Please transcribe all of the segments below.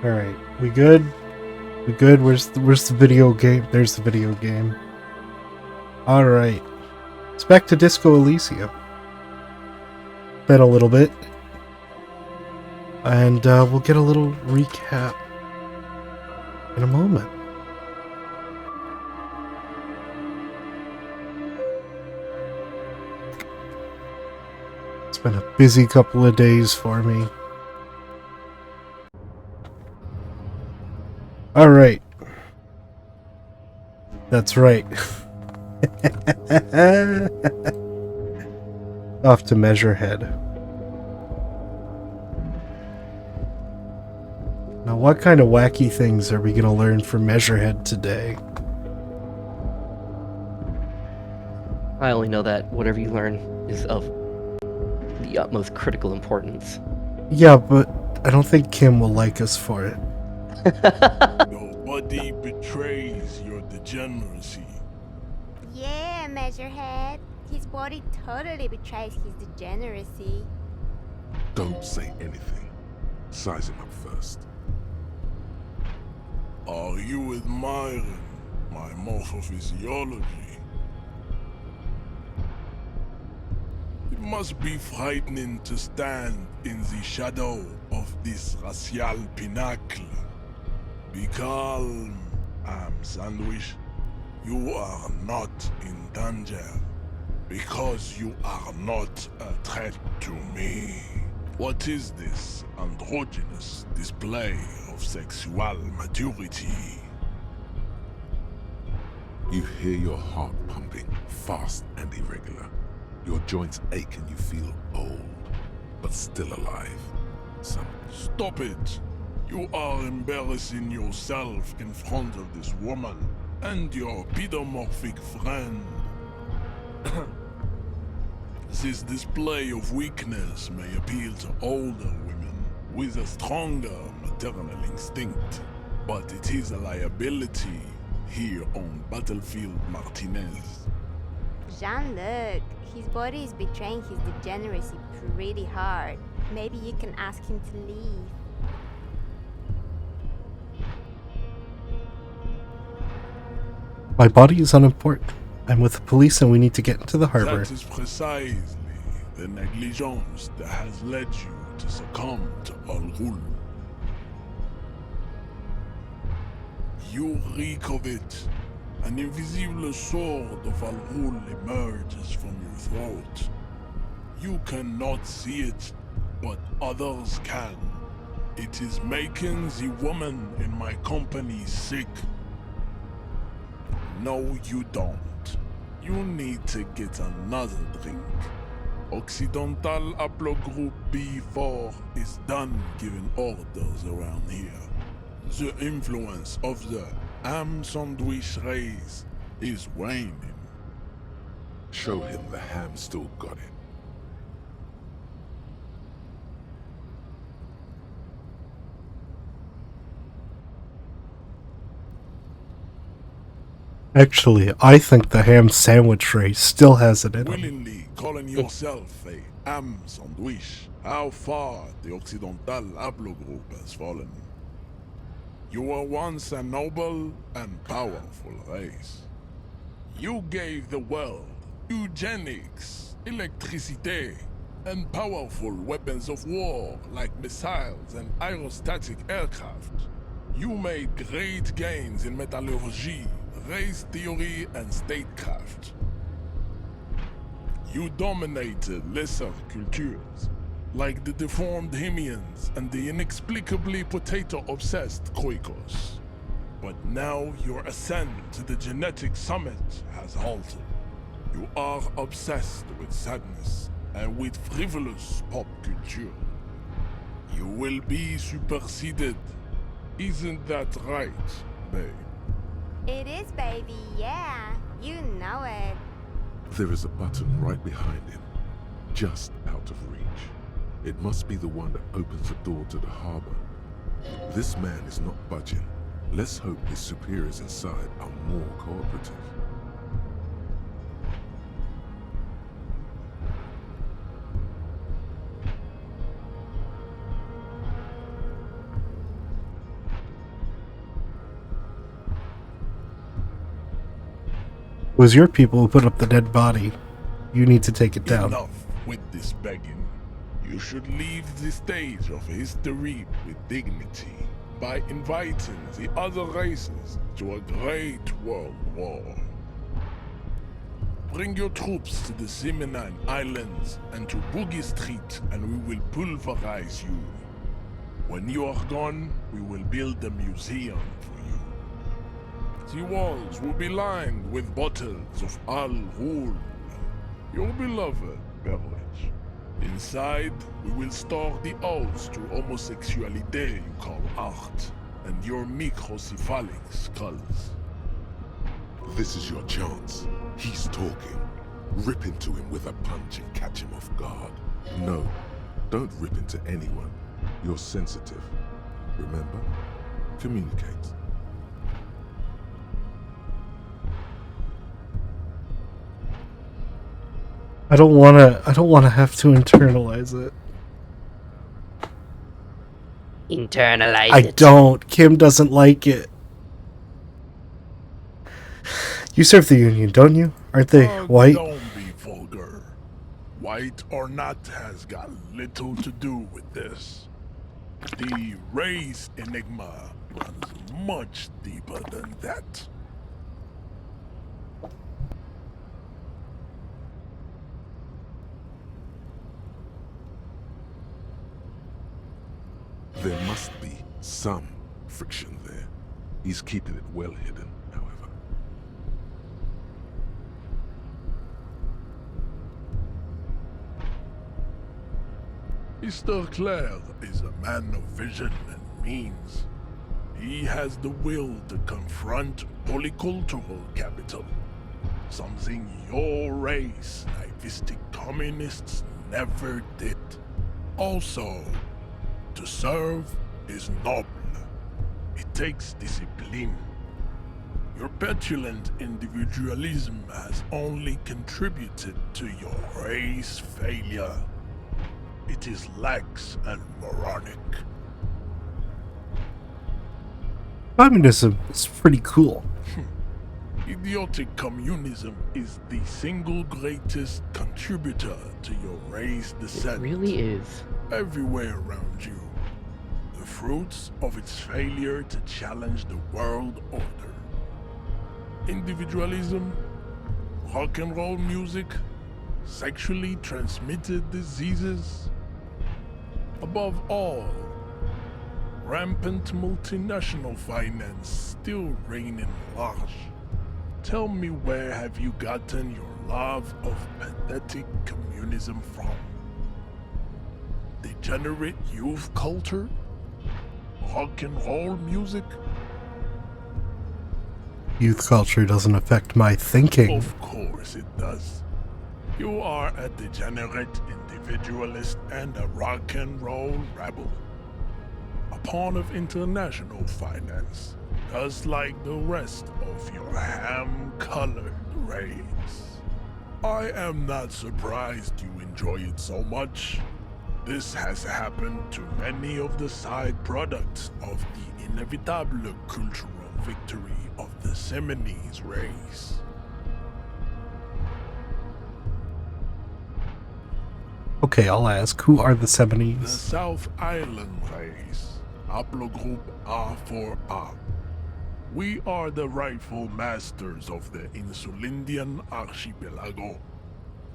Alright, we good? We good? Where's the video game? There's the video game. Alright. It's back to Disco Elysium. Been a little bit. And we'll get a little recap in a moment. It's been a busy couple of days for me. Alright. That's right. Off to Measurehead. Now, what kind of wacky things are we going to learn from Measurehead today? I only know that whatever you learn is of the utmost critical importance. Yeah, but I don't think Kim will like us for it. Your body betrays your degeneracy. Yeah, Measurehead. His body totally betrays his degeneracy. Don't say anything. Size him up first. Are you admiring my morphophysiology? It must be frightening to stand in the shadow of this racial pinnacle. Be calm, Am Sandwich. You are not in danger, because you are not a threat to me. What is this androgynous display of sexual maturity? You hear your heart pumping, fast and irregular. Your joints ache and you feel old, but still alive. Stop it! You are embarrassing yourself in front of this woman and your pedomorphic friend. This display of weakness may appeal to older women with a stronger maternal instinct, but it is a liability here on Battlefield Martinez. Jean-Luc, his body is betraying his degeneracy pretty hard. Maybe you can ask him to leave. My body is unimportant. I'm with the police and we need to get into the harbor. That is precisely the negligence that has led you to succumb to Al Ghul. You reek of it. An invisible sword of Al Ghul emerges from your throat. You cannot see it, but others can. It is making the woman in my company sick. No, you don't. You need to get another drink. Occidental Haplogroup B4 is done giving orders around here. The influence of the Am Sandwich race is waning. Show him the ham still got it. Actually, I think the ham sandwich race still has it in it. Willingly calling yourself a Am Sandwich, how far the Occidental Haplogroup has fallen. You were once a noble and powerful race. You gave the world eugenics, electricity, and powerful weapons of war like missiles and aerostatic aircraft. You made great gains in metallurgy, race theory, and statecraft. You dominated lesser cultures, like the deformed Hemians and the inexplicably potato-obsessed Khoikos. But now your ascent to the genetic summit has halted. You are obsessed with sadness and with frivolous pop culture. You will be superseded. Isn't that right, babe? It is, baby, yeah. You know it. There is a button right behind him, just out of reach. It must be the one that opens the door to the harbor. This man is not budging. Let's hope his superiors inside are more cooperative. was your people who put up the dead body. You need to take it down. Enough with this begging. You should leave the stage of history with dignity by inviting the other races to a great world war. Bring your troops to the Simonine Islands and to Boogie Street, and we will pulverize you. When you are gone, we will build a museum for you. The walls will be lined with bottles of Al Ghul, your beloved beverage. Inside, we will store the odes to homosexuality you call art, and your microcephalic skulls. This is your chance. He's talking. Rip into him with a punch and catch him off guard. No, don't rip into anyone. You're sensitive. Remember? Communicate. I don't wanna have to internalize it. Internalize I it. don't. Kim doesn't like it. You serve the Union, don't you? Aren't they white? Don't be vulgar. White or not has got little to do with this. The race enigma runs much deeper than that. There must be some friction there. He's keeping it well hidden, however. Mr. Clare is a man of vision and means. He has the will to confront polycultural capital, something your race, naivistic communists, never did. Also, to serve is noble. It takes discipline. Your petulant individualism has only contributed to your race failure. It is lax and moronic. Communism is pretty cool. Idiotic communism is the single greatest contributor to your race descent. It really is. Everywhere around you. The fruits of its failure to challenge the world order. Individualism, rock and roll music, sexually transmitted diseases. Above all, rampant multinational finance still reigning large. Tell me, where have you gotten your love of pathetic communism from? Degenerate youth culture? Rock and roll music? Youth culture doesn't affect my thinking. Of course it does. You are a degenerate individualist and a rock and roll rebel. A pawn of international finance, just like the rest of your ham-colored race. I am not surprised you enjoy it so much. This has happened to many of the side products of the inevitable cultural victory of the Seminese race. Okay, I'll ask. Who are the The Seminese? South Island race, haplogroup A4A. We are the rightful masters of the Insulindian archipelago.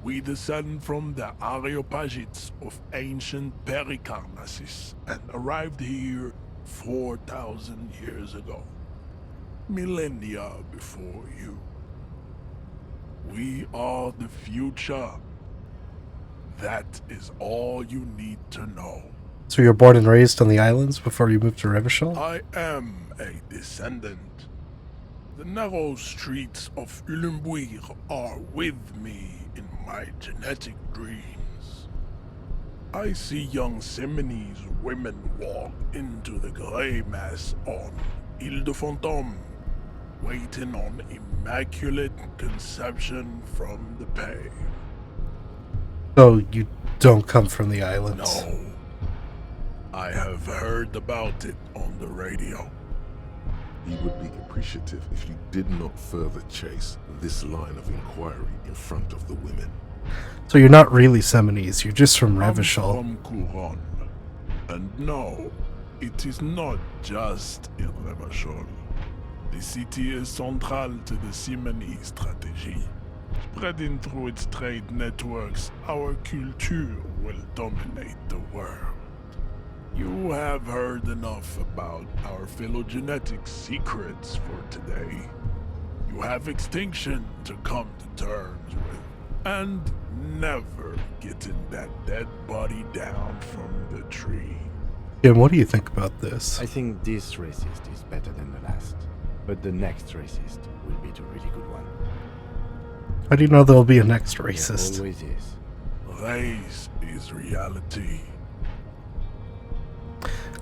We descend from the Areopagites of ancient Pericarnassus and arrived here 4,000 years ago. Millennia before you. We are the future. That is all you need to know. So you're born and raised on the islands before you moved to Revachol? I am a descendant. The narrow streets of Ulimbuir are with me in my genetic dreams. I see young Seminese women walk into the grey mass on Ile de Fantôme, waiting on immaculate conception from the pave. So you don't come from the islands? No. I have heard about it on the radio. He would be appreciative if you did not further chase this line of inquiry in front of the women. So you're not really Seminese, you're just from I'm Revachol. from Couronne. And no, it is not just in Revachol. The city is central to the Simony strategy. Spreading through its trade networks, our culture will dominate the world. You have heard enough about our phylogenetic secrets for today. You have extinction to come to terms with, and never getting that dead body down from the tree. Jim, what do you think about this? I think this racist is better than the last, but the next racist will be the really good one. How do you know there'll be a next There racist? always is. Race is reality.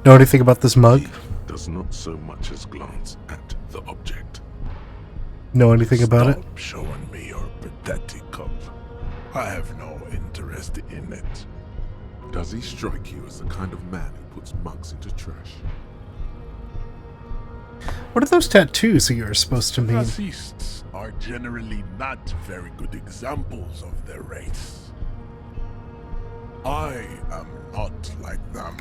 Know anything about this mug? He does not so much as glance at the object. Know anything about it? Stop showing me your pathetic cup. I have no interest in it. Does he strike you as the kind of man who puts mugs into trash? What are those tattoos that you're supposed to mean? Racists are generally not very good examples of their race. I am not like them.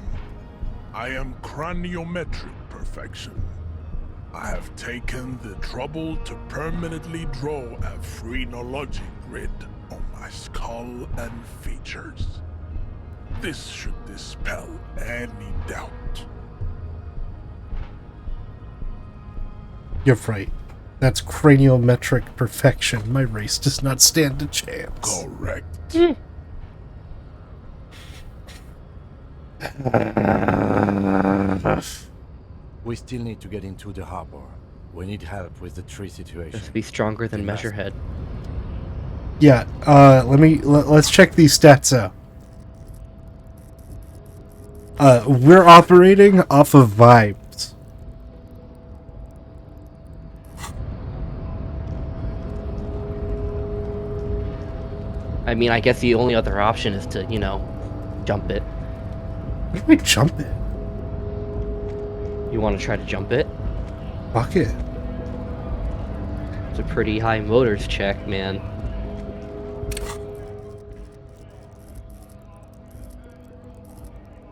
I am craniometric perfection. I have taken the trouble to permanently draw a phrenology grid on my skull and features. This should dispel any doubt. You're right. That's craniometric perfection. My race does not stand a chance. Correct. We still need to get into the harbor. We need help with the tree situation. Just be stronger than We must- Measurehead. Yeah, let's check these stats out. We're operating off of vibes. I mean, I guess the only other option is to, jump it. Why do we jump it? You want to try to jump it? Fuck it. It's a pretty high motors check, man.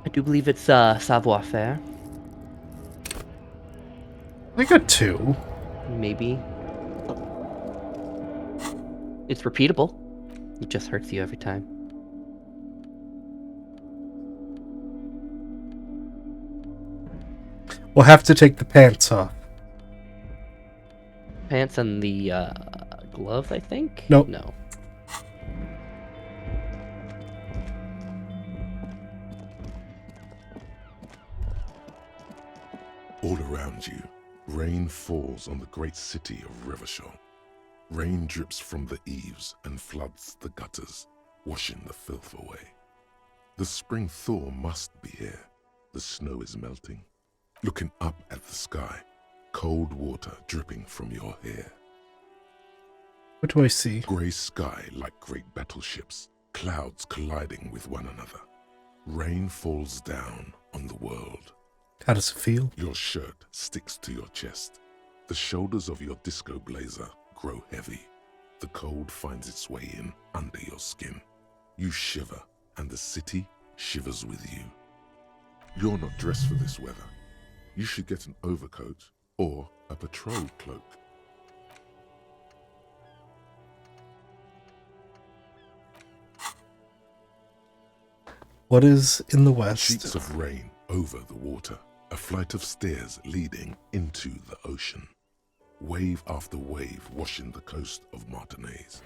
I do believe it's savoir-faire, I got 2. maybe. It's repeatable. It just hurts you every time. We'll have to take the pants off. Pants and the gloves, I think? Nope. No. All around you, rain falls on the great city of Revachol. Rain drips from the eaves and floods the gutters, washing the filth away. The spring thaw must be here. The snow is melting. Looking up at the sky, cold water dripping from your hair. What do I see? Grey sky like great battleships, clouds colliding with one another. Rain falls down on the world. How does it feel? Your shirt sticks to your chest. The shoulders of your disco blazer grow heavy. The cold finds its way in under your skin. You shiver, and the city shivers with you. You're not dressed for this weather. You should get an overcoat or a patrol cloak. What is in the west? Sheets of rain over the water, a flight of stairs leading into the ocean. Wave after wave washing the coast of Martinaise,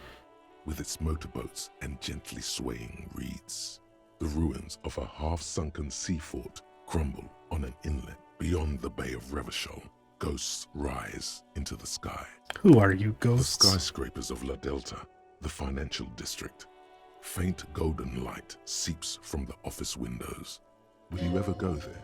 with its motorboats and gently swaying reeds. The ruins of a half-sunken sea fort crumble on an inlet beyond the Bay of Revachol. Ghosts rise into the sky. Who are you, The ghosts? skyscrapers of La Delta, the financial district. Faint golden light seeps from the office windows. Will you ever go there?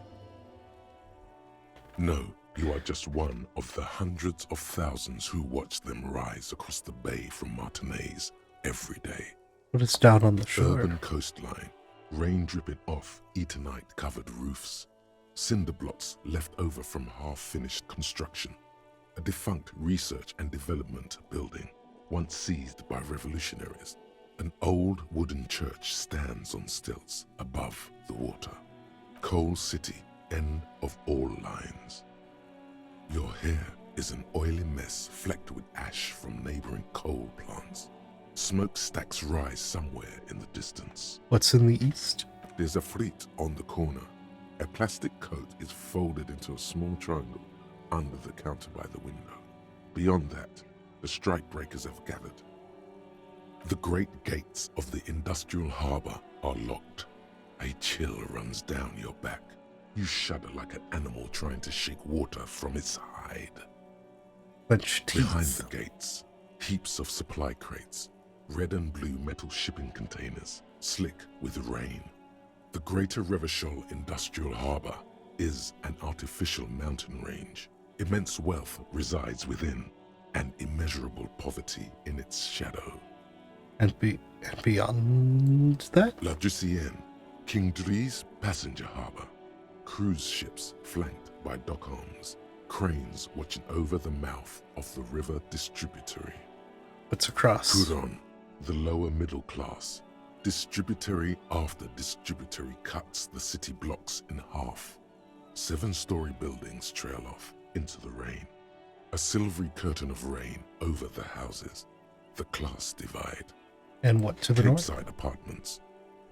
No, you are just one of the hundreds of thousands who watch them rise across the bay from Martinaise every day. What is down on the shore? Urban coastline, rain dripping off Eternite-covered roofs. Cinder blocks left over from half-finished construction a defunct research and development building, once seized by revolutionaries. An old wooden church stands on stilts above the water. Coal City, end of all lines. Your hair is an oily mess flecked with ash from neighboring coal plants. Smokestacks rise somewhere in the distance. What's in the east? There's a fleet on the corner. A plastic coat is folded into a small triangle under the counter by the window. Beyond that, the strikebreakers have gathered. The great gates of the industrial harbor are locked. A chill runs down your back. You shudder like an animal trying to shake water from its hide. Clenched teeth. Behind the gates, heaps of supply crates, red and blue metal shipping containers, slick with rain. The Greater Revachol Industrial Harbor is an artificial mountain range. Immense wealth resides within, and immeasurable poverty in its shadow. And beyond that? La Drusienne, King Dries passenger harbor. Cruise ships flanked by dock arms. Cranes watching over the mouth of the river distributary. What's across? Couronne, the lower middle class. Distributary after distributary cuts the city blocks in half. 7-story buildings trail off into the rain. A silvery curtain of rain over the houses. The class divide. And what to the north? Capeside apartments.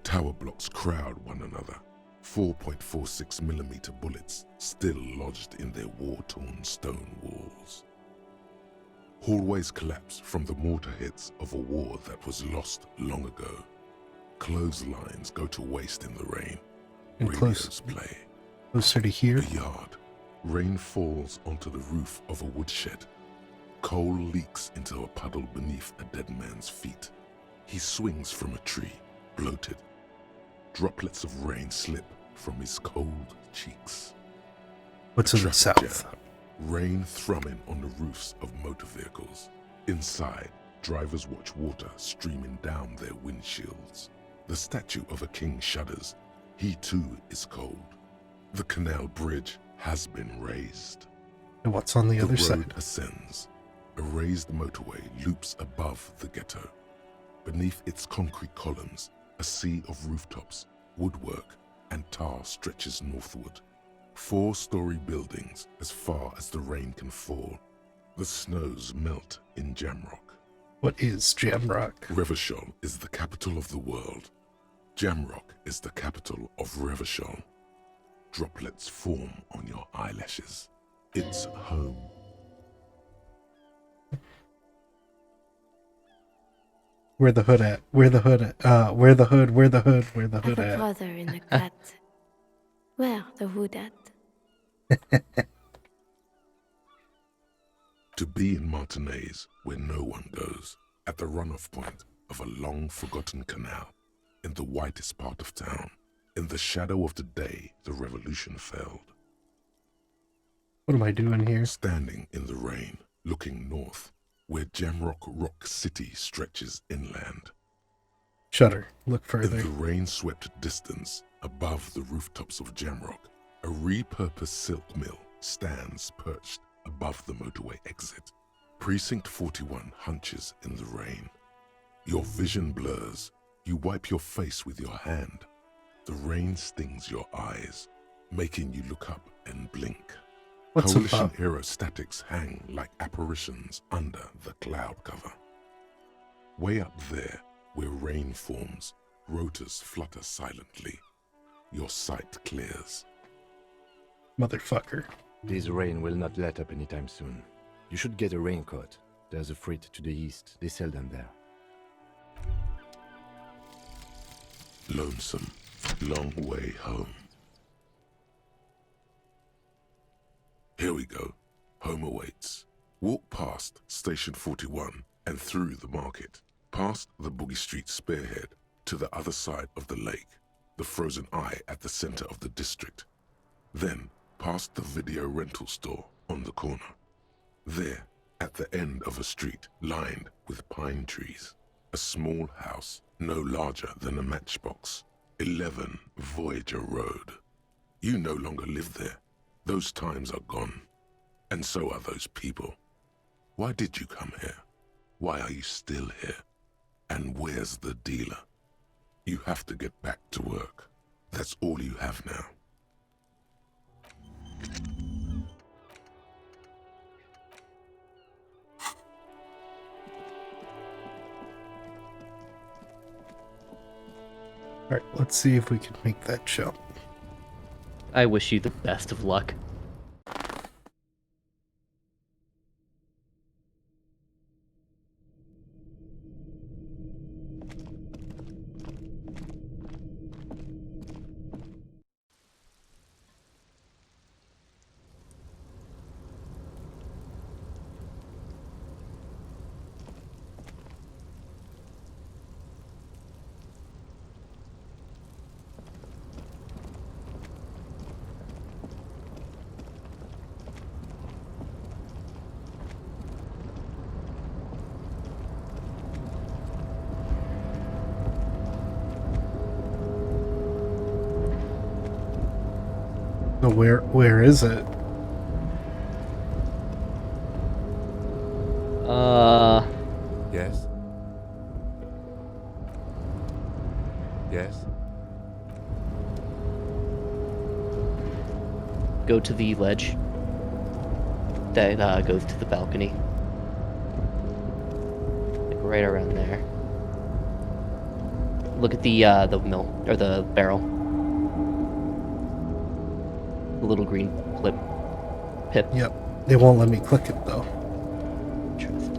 Tower blocks crowd one another. 4.46mm bullets still lodged in their war-torn stone walls. Hallways collapse from the mortar hits of a war that was lost long ago. Clotheslines go to waste in the rain. And Radios play. Closer to here? The yard. Rain falls onto the roof of a woodshed. Coal leaks into a puddle beneath a dead man's feet. He swings from a tree, bloated. Droplets of rain slip from his cold cheeks. What's in the Traffic south? jam. Rain thrumming on the roofs of motor vehicles. Inside, drivers watch water streaming down their windshields. The statue of a king shudders. He too is cold. The canal bridge has been raised. And what's on the other road side? ascends. A raised motorway loops above the ghetto. Beneath its concrete columns, a sea of rooftops, woodwork, and tar stretches northward. 4-story buildings as far as the rain can fall. The snows melt in Jamrock. What is Jamrock? Revachol is the capital of the world. Jamrock is the capital of Revachol. Droplets form on your eyelashes. It's home. Where the hood at? Where the hood at? Where the hood? Where the hood? Where the I have hood a at? brother in the cut. Where the hood at? To be in Martinez, where no one goes, at the runoff point of a long-forgotten canal, in the whitest part of town, in the shadow of the day the revolution failed. What am I doing here? Standing in the rain, looking north, where Jamrock Rock City stretches inland. Shutter. Look In further. the rain-swept distance, above the rooftops of Jamrock, a repurposed silk mill stands perched above the motorway exit. Precinct 41 hunches in the rain. Your vision blurs. You wipe your face with your hand. The rain stings your eyes, making you look up and blink. What's Coalition above? aerostatics hang like apparitions under the cloud cover. Way up there, where rain forms, rotors flutter silently. Your sight clears. Motherfucker. This rain will not let up anytime soon. You should get a raincoat. There's a freight to the east. They sell them there. Lonesome, long way home. Here we go. Home awaits. Walk past Station 41 and through the market, past the Boogie Street spearhead to the other side of the lake, the frozen eye at the center of the district. Then past the video rental store on the corner. There, at the end of a street lined with pine trees, a small house no larger than a matchbox. 11 Voyager Road. You no longer live there. Those times are gone. And so are those people. Why did you come here? Why are you still here? And where's the dealer? You have to get back to work. That's all you have now. Alright, let's see if we can make that jump. I wish you the best of luck. So where is it? Yes? Yes? Go to the ledge that goes to the balcony. Like right around there. Look at the mill or the barrel. The little green pip. Yep. They won't let me click it though. Interesting.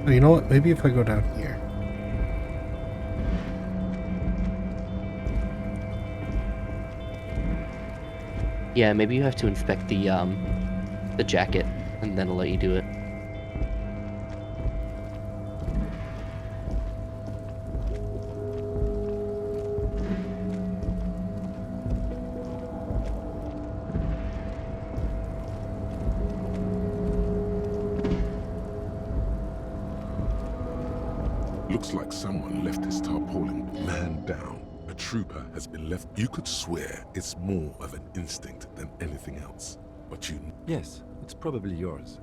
Oh, you know what? Maybe if I go down here. Yeah, maybe you have to inspect the jacket, and then I'll let you do it. Looks like someone left his tarpaulin man down. A trooper has been left. You could swear it's more of an instinct than anything else. But you... Yes, it's probably yours.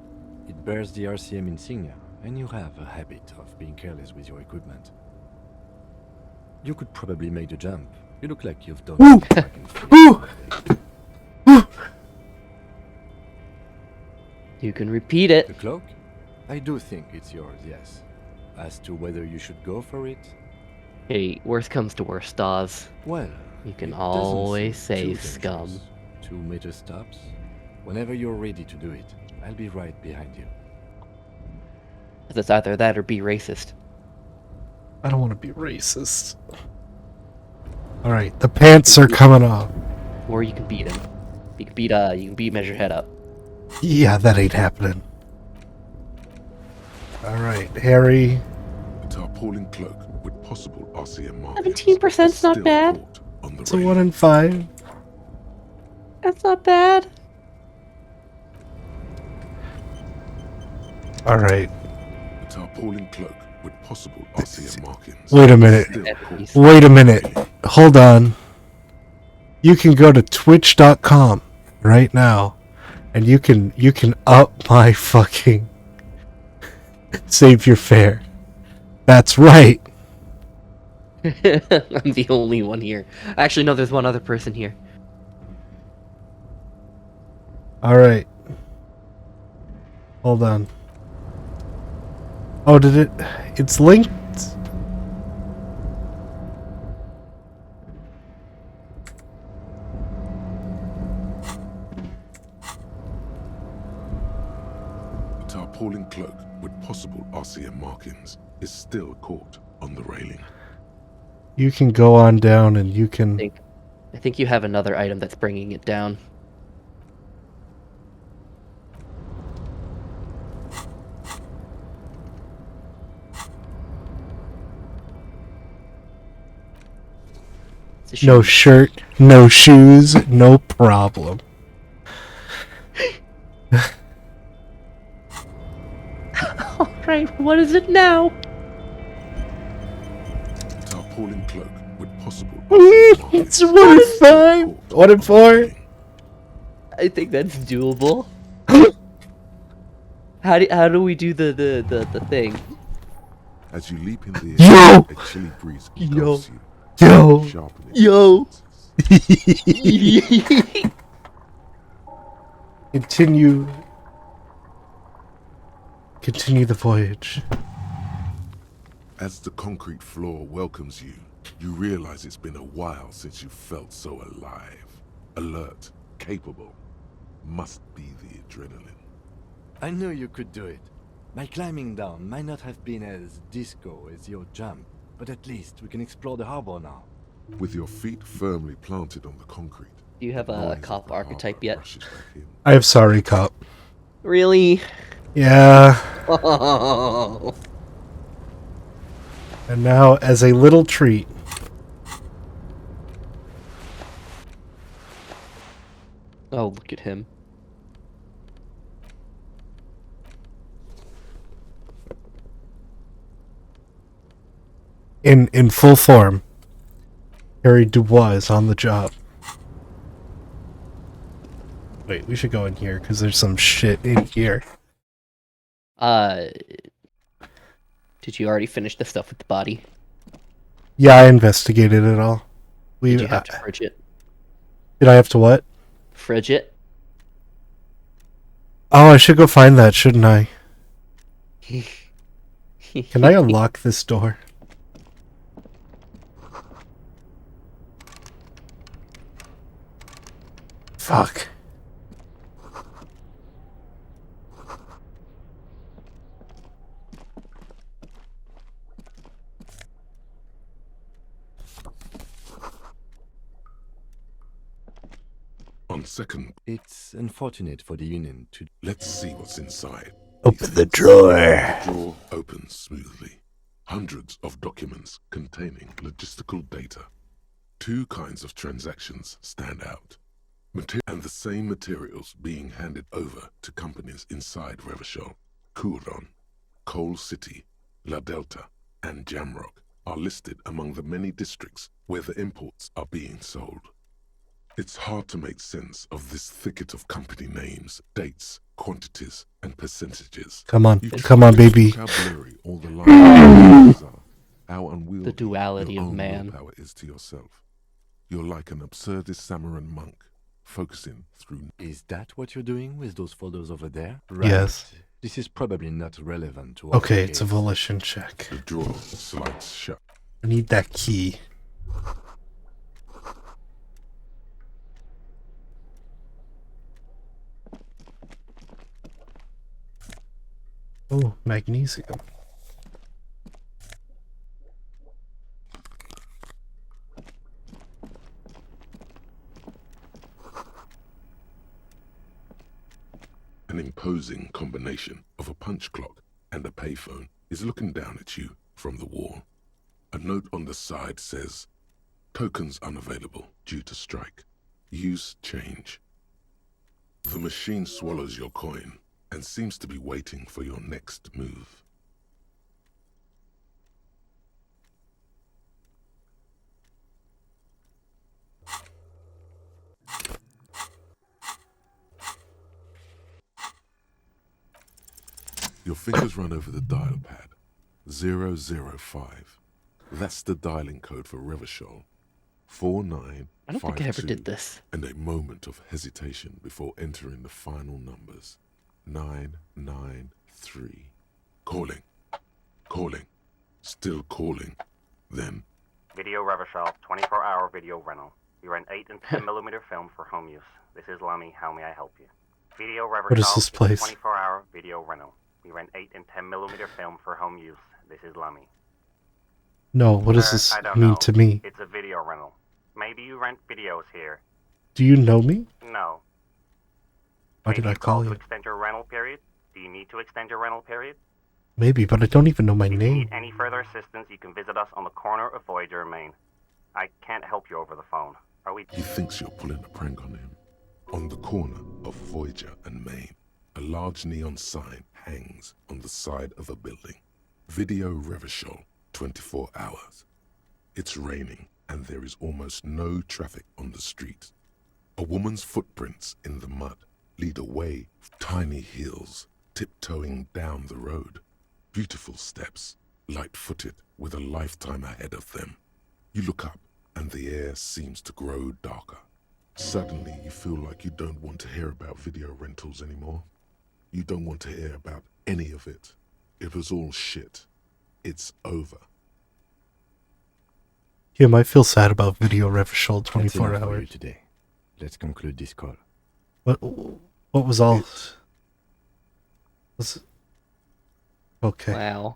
It bears the RCM insignia, and you have a habit of being careless with your equipment. You could probably make the jump. You look like you've done Woo! some track and field. Woo! You can repeat it. The cloak? I do think it's yours, yes. As to whether you should go for it, Hey, worst comes to worst, Dawes. well, You can it doesn't always seem say too scum. dangerous. 2 major stops. Whenever you're ready to do it, I'll be right behind you. It's either that or be racist. I don't want to be racist. Alright, the pants are coming off. Or you can beat him. You can beat Measure Head up. Yeah, that ain't happening. Alright, Harry. A tarpaulin cloak with possible RCM markings. 17% 's not still bad. caught on the It's a railing. 1 in 5. That's not bad. Alright. A tarpaulin cloak with possible RCM markings. Wait a minute. Still caught. Wait a minute. Hold on. You can go to twitch.com right now and you can up my fucking save your fare. That's right. I'm the only one here. Actually, no, there's one other person here. Alright. Hold on. Oh, did it? It's linked. A tarpaulin cloak with possible RCM markings is still caught on the railing. You can go on down and you can... I think you have another item that's bringing it down. It's a No shoe. shirt, no shoes, no problem. All right, what is it now? A appalling cloak with possible. It's 1 in 5. 1 in 4. I think that's doable. How do we do the thing? As you leap in the Yo! air, a chilly breeze engulfs you, Yo! sharpening Yo! your senses. Continue the voyage. As the concrete floor welcomes you, you realize it's been a while since you felt so alive, alert, capable. Must be the adrenaline. I knew you could do it. My climbing down might not have been as disco as your jump, but at least we can explore the harbor now. With your feet firmly planted on the concrete, Do you have the a noise of cop the archetype harbor yet? rushes back in. I have sorry, cop. Really? Yeah. Oh, And now, as a little treat, look at him. in full form, Harry Dubois is on the job. Wait, we should go in here because there's some shit in here. Did you already finish the stuff with the body? Yeah, I investigated it all. Did you have to fridge it? Did I have to what? Fridge it? Oh, I should go find that, shouldn't I? Can I unlock this door? Fuck. On second, It's unfortunate for the Union to... let's see what's inside. Open the drawer. The drawer opens smoothly. Hundreds of documents containing logistical data. Two kinds of transactions stand out. And the same materials being handed over to companies inside Revachol, Couron, Coal City, La Delta, and Jamrock are listed among the many districts where the imports are being sold. It's hard to make sense of this thicket of company names, dates, quantities, and percentages. Come on, You come on, just baby. look how blurry all the lines are, how unwieldy The duality your of own man. willpower is to yourself. You're like an absurdist Samaran monk, focusing through. Is that what you're doing with those photos over there? Yes. This is probably not relevant to our Okay, it's a case. volition check. The drawer slides shut. I need that key. Oh, magnesium. An imposing combination of a punch clock and a payphone is looking down at you from the wall. A note on the side says, "Tokens unavailable due to strike. Use change." The machine swallows your coin and seems to be waiting for your next move. Your fingers run over the dial pad. 005. That's the dialing code for Revachol. 4952. I don't think I ever did this. And a moment of hesitation before entering the final numbers. 993. Calling. Calling. Still calling. Then, Video Revachol, 24-hour video rental. We rent 8 and 10mm film for home use. This is Lummy. How may I help you? Video Revachol, What is this place? 24-hour video rental. We rent 8 and 10mm film for home use. This is Lummy. No, what does this I don't mean know. to me? It's a video rental. Maybe you rent videos here. Do you know me? No. Why did Maybe I call to you? extend your rental period? Do you need to extend your rental period? Maybe, but I don't even know my If you name. need any further assistance, you can visit us on the corner of Voyager and Main. I can't help you over the phone. Are we... he thinks you're pulling a prank on him. On the corner of Voyager and Main, a large neon sign hangs on the side of a building. Video Revachol, 24 hours. It's raining, and there is almost no traffic on the street. A woman's footprints in the mud lead away with tiny heels, tiptoeing down the road. Beautiful steps, light-footed, with a lifetime ahead of them. You look up, and the air seems to grow darker. Suddenly, you feel like you don't want to hear about video rentals anymore. You don't want to hear about any of it. It was all shit. It's over. You might feel sad about video rental That's 24 enough for you hours. today. Let's conclude this call. What was all... Was... Okay. Wow.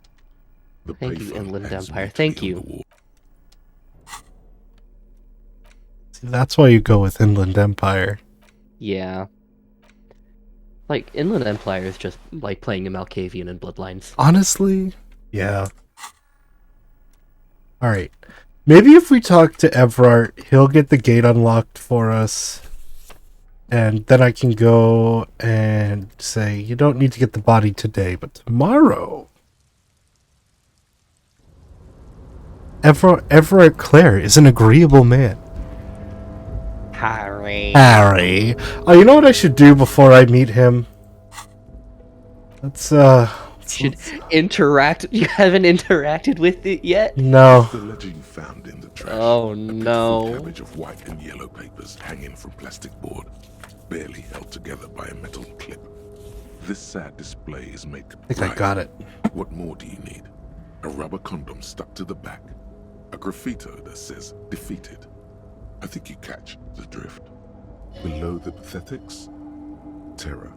The Thank you, payphone Inland hangs Empire. weakly Thank on you. the wall. See, that's why you go with Inland Empire. Yeah. Like, Inland Empire is just like playing a Malkavian in Bloodlines. Honestly, yeah. Alright. Maybe if we talk to Evrart, he'll get the gate unlocked for us. And then I can go and say, you don't need to get the body today, but tomorrow. Everett Clare is an agreeable man. Harry. Oh, you know what I should do before I meet him? Should interact. You haven't interacted with it yet? No. The ledger you found in the trash. Oh, A pitiful no. cabbage of white and yellow papers hanging from plastic board, barely held together by a metal clip. This sad display is made to I think I got it. What more do you need? A rubber condom stuck to the back. A graffito that says defeated. I think you catch the drift. Below the pathetics, terror.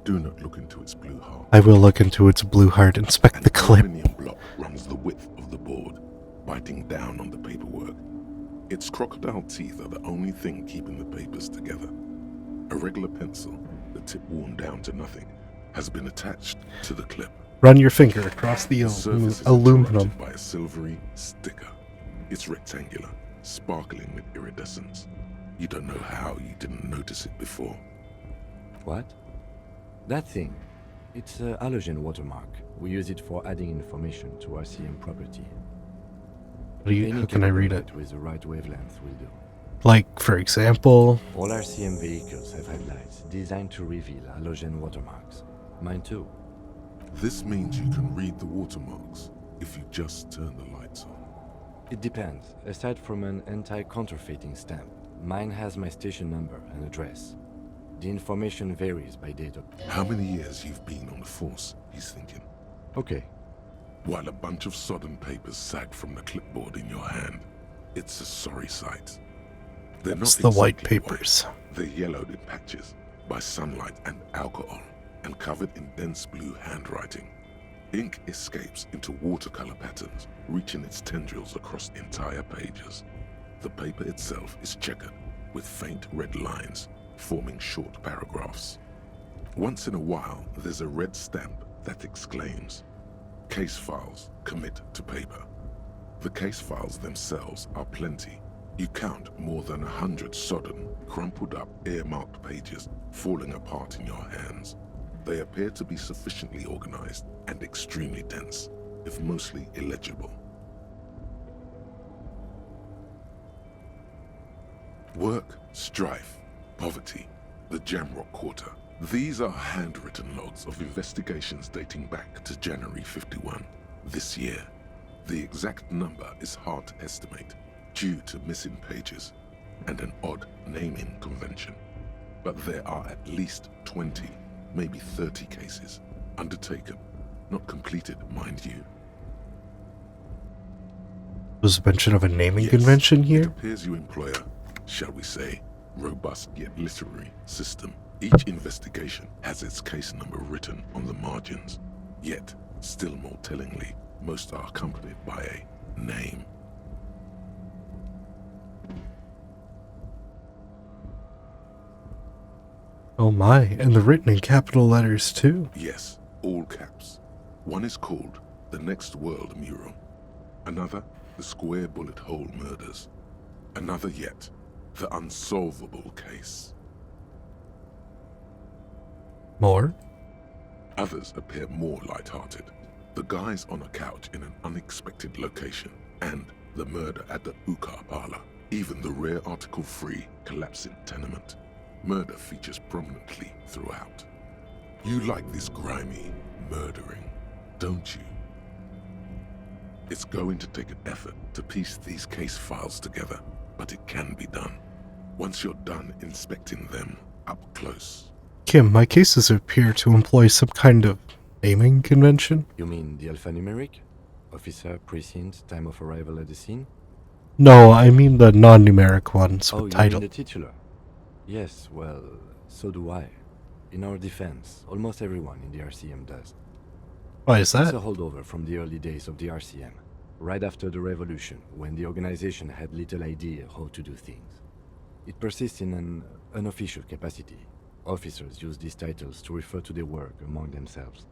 Do not look into its blue heart. I will look into its blue heart, inspect the clip. An aluminium block runs the width of the board, biting down on the paperwork. Its crocodile teeth are the only thing keeping the papers together. A regular pencil, the tip worn down to nothing, has been attached to the clip. Run your finger across the The surface is aluminum. interrupted by a silvery sticker. It's rectangular, sparkling with iridescence. You don't know how you didn't notice it before. What? That thing. It's a halogen watermark. We use it for adding information to RCM property. How can I read it? With the right wavelength will do. Like, for example... All RCM vehicles have headlights designed to reveal halogen watermarks. Mine too. This means you can read the watermarks if you just turn the lights on. It depends. Aside from an anti-counterfeiting stamp, mine has my station number and address. The information varies by date of... How many years you've been on the force, he's thinking. Okay. While a bunch of sodden papers sag from the clipboard in your hand, it's a sorry sight. They're It's not the white exactly papers. white. They're yellowed in patches by sunlight and alcohol, and covered in dense blue handwriting. Ink escapes into watercolor patterns, reaching its tendrils across entire pages. The paper itself is checkered, with faint red lines, forming short paragraphs. Once in a while, there's a red stamp that exclaims, "Case files commit to paper." The case files themselves are plenty. You count more than 100 sodden, crumpled up, earmarked pages falling apart in your hands. They appear to be sufficiently organized and extremely dense, if mostly illegible. Work, strife, poverty, the Jamrock Quarter. These are handwritten logs of investigations dating back to January 51, this year. The exact number is hard to estimate, due to missing pages and an odd naming convention. But there are at least 20, maybe 30 cases, undertaken, not completed, mind you. Was a mention of a naming Yes, convention It here? appears you employ a, shall we say, robust yet literary system. Each investigation has its case number written on the margins. Yet, still more tellingly, most are accompanied by a name. Oh my, and they're written in capital letters too. Yes, all caps. One is called The Next World Mural. Another, The Square Bullet Hole Murders. Another yet, The Unsolvable Case. More? Others appear more light-hearted. The guy's on a couch in an unexpected location, and the murder at the Ukar Parlor, even the rare Article 3 collapsing tenement. Murder features prominently throughout. You like this grimy murdering, don't you? It's going to take an effort to piece these case files together, but it can be done. Once you're done inspecting them up close. Kim, my cases appear to employ some kind of naming convention. You mean the alphanumeric? Officer, precinct, time of arrival at the scene? No, I mean the non-numeric ones Oh, with you title. mean the titular? Yes, well, so do I. In our defense, almost everyone in the RCM does. Why is It's that? a holdover from the early days of the RCM, right after the revolution, when the organization had little idea how to do things. It persists in an unofficial capacity. Officers use these titles to refer to their work among themselves.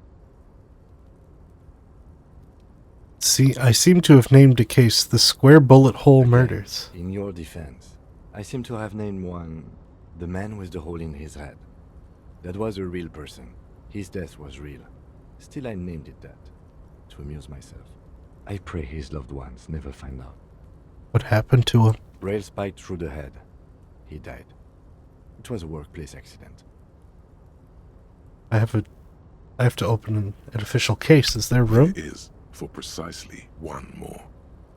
See, I seem to have named a case the Square Bullet Hole Again, Murders. In your defense, I seem to have named one the man with the hole in his head. That was a real person. His death was real. Still, I named it that, to amuse myself. I pray his loved ones never find out. What happened to him? Rail spiked through the head. He died. It was a workplace accident. I have to open an official case. Is there room? There is, for precisely one more.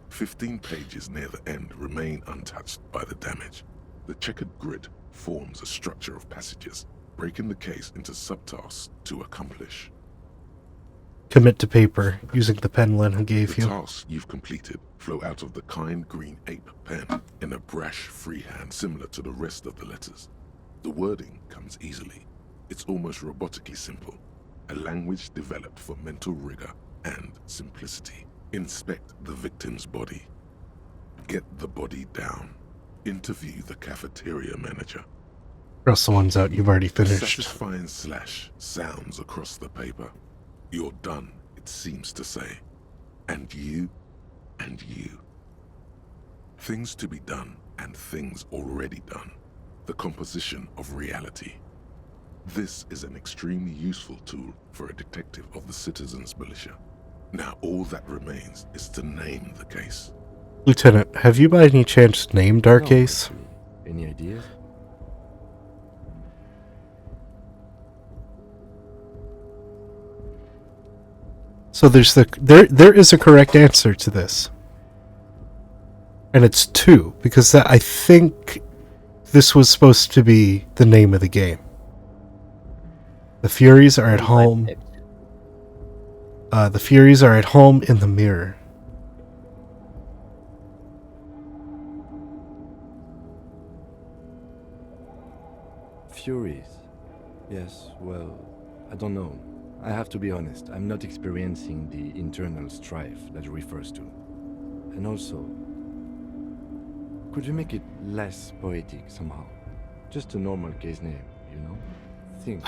15 pages near the end remain untouched by the damage. The checkered grid forms a structure of passages, breaking the case into subtasks to accomplish. Commit to paper using the pen Lena gave The you. tasks you've completed flow out of the kind green ape pen in a brash freehand similar to the rest of the letters. The wording comes easily. It's almost robotically simple, a language developed for mental rigor and simplicity. Inspect the victim's body. Get the body down. Interview the cafeteria manager. Cross the ones out you've already finished. Satisfying slash sounds across the paper. You're done, it seems to say. And you, and you. Things to be done and things already done. The composition of reality. This is an extremely useful tool for a detective of the Citizens Militia. Now all that remains is to name the case. Lieutenant, have you by any chance named our No, case? actually. Any ideas? So there is a correct answer to this. And it's 2, because I think this was supposed to be the name of the game. The Furies are at home. The Furies are at home in the mirror. Furies. Yes, well, I don't know. I have to be honest, I'm not experiencing the internal strife that it refers to. And also, could you make it less poetic somehow? Just a normal case name, you know? Think,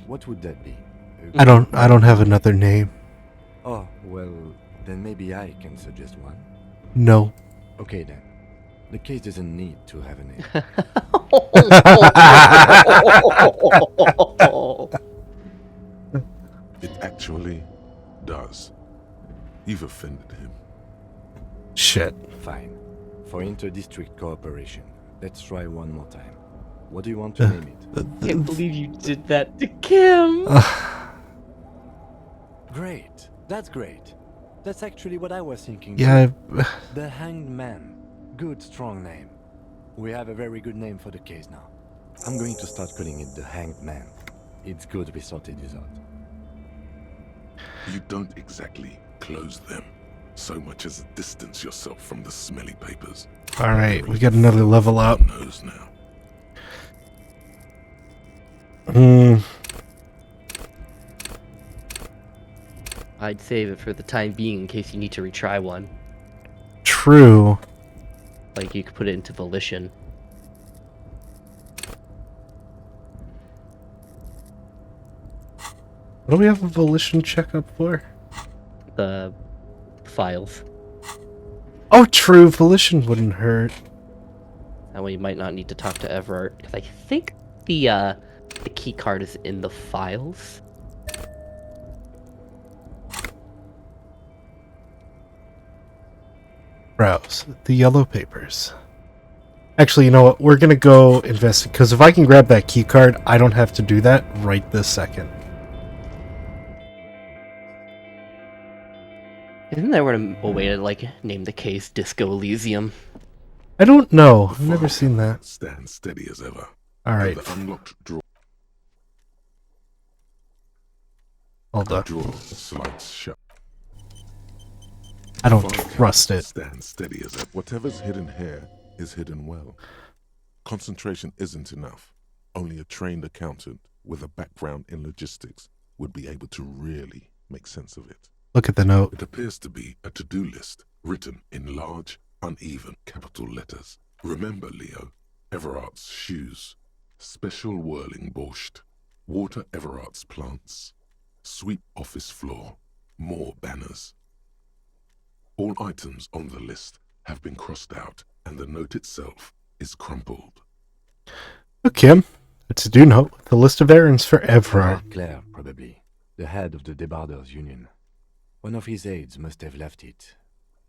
what would that be? I don't have another name. Oh, well, then maybe I can suggest one. No. Okay then. The case doesn't need to have a name. It actually does. You've offended him. Shit. Fine. For inter-district cooperation, let's try one more time. What do you want to name it? I can't believe you did that to Kim. Great. That's great. That's actually what I was thinking. Yeah, too. The Hanged Man. Good, strong name. We have a very good name for the case now. I'm going to start calling it the Hanged Man. It's good we sorted this out. You don't exactly close them, so much as distance yourself from the smelly papers. Alright, we got another level up. Knows now. I'd save it for the time being in case you need to retry one. True. Like you could put it into volition. What do we have a volition checkup for? The files. Oh, true. Volition wouldn't hurt. That way you might not need to talk to Everett, because I think the key card is in the files. Browse the yellow papers. Actually, you know what? We're gonna go investigate, because if I can grab that key card, I don't have to do that right this second. Isn't there a way to, like, name the case Disco Elysium? I don't know. The I've never file seen that. cabinet stands steady as ever. Alright, And the unlocked hold on. drawer slides shut. I don't The file trust cabinet it. stands steady as ever. Whatever's hidden here is hidden well. Concentration isn't enough. Only a trained accountant with a background in logistics would be able to really make sense of it. Look at the note. It appears to be a to-do list written in large, uneven capital letters. Remember, Leo, Everard's shoes, special whirling borscht, water Everard's plants, sweep office floor, more banners. All items on the list have been crossed out, and the note itself is crumpled. Okay, a to-do note with a list of errands for Everard. Claire, probably. The head of the Debarders Union. One of his aides must have left it.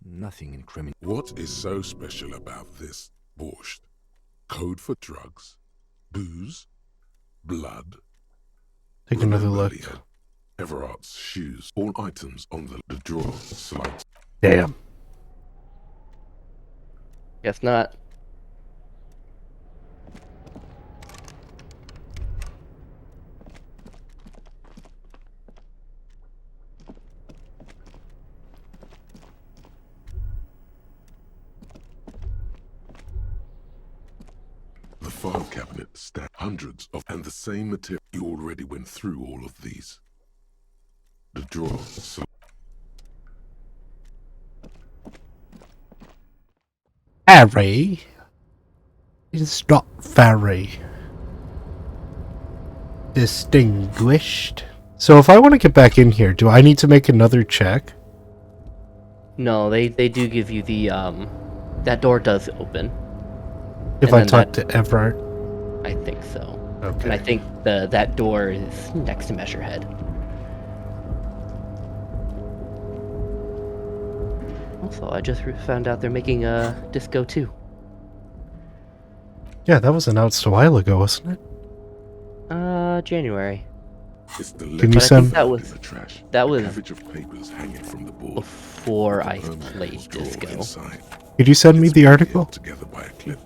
Nothing incriminating. What is so special about this borscht? Code for drugs, booze, blood. Take another Remember, look. Leo, Everard's shoes. All items on the drawer slides. Damn. Guess not. The file cabinet stacked hundreds of, and the same material. You already went through all of these. The drawer. Harry is not very distinguished. So if I want to get back in here, do I need to make another check? No, they do give you the, that door does open. If And I then talk to Everard? I think so. Okay. And I think that door is next to Measurehead. Also, I just found out they're making a Disco 2. Yeah, that was announced a while ago, wasn't it? January. It's the Can you letter But I send- think that in was the trash. that A was cabbage of papers hanging from the board. before I The permanent played was drawn Disco. inside. Could you send me It's the been article? held together by a clip.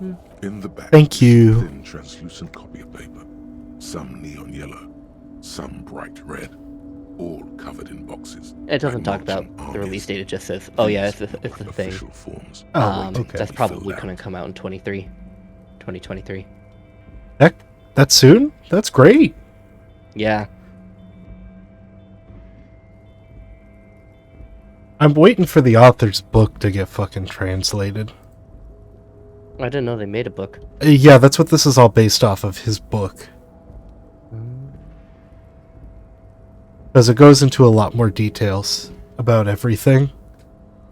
In the back, Thank is a you. thin, translucent copy of paper. Some neon yellow, some bright red, all covered in boxes. It doesn't and talk about marching the release armies. date. It just says, "Oh yeah, it's These the were thing." official forms. Oh, waiting okay. That's to be probably filled gonna out. come out in 2023. That soon? That's great. Yeah. I'm waiting for the author's book to get fucking translated. I didn't know they made a book. Yeah, that's what this is all based off of, his book. Because it goes into a lot more details about everything.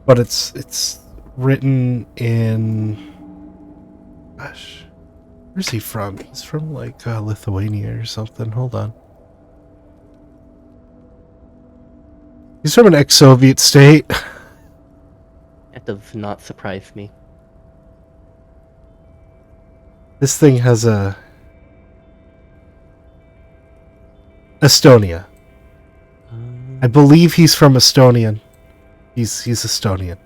But it's written in... Gosh. Where's he from? He's from, like, Lithuania or something. Hold on. He's from an ex-Soviet state. That does not surprise me. This thing has a... Estonia. I believe he's from Estonian. He's Estonian.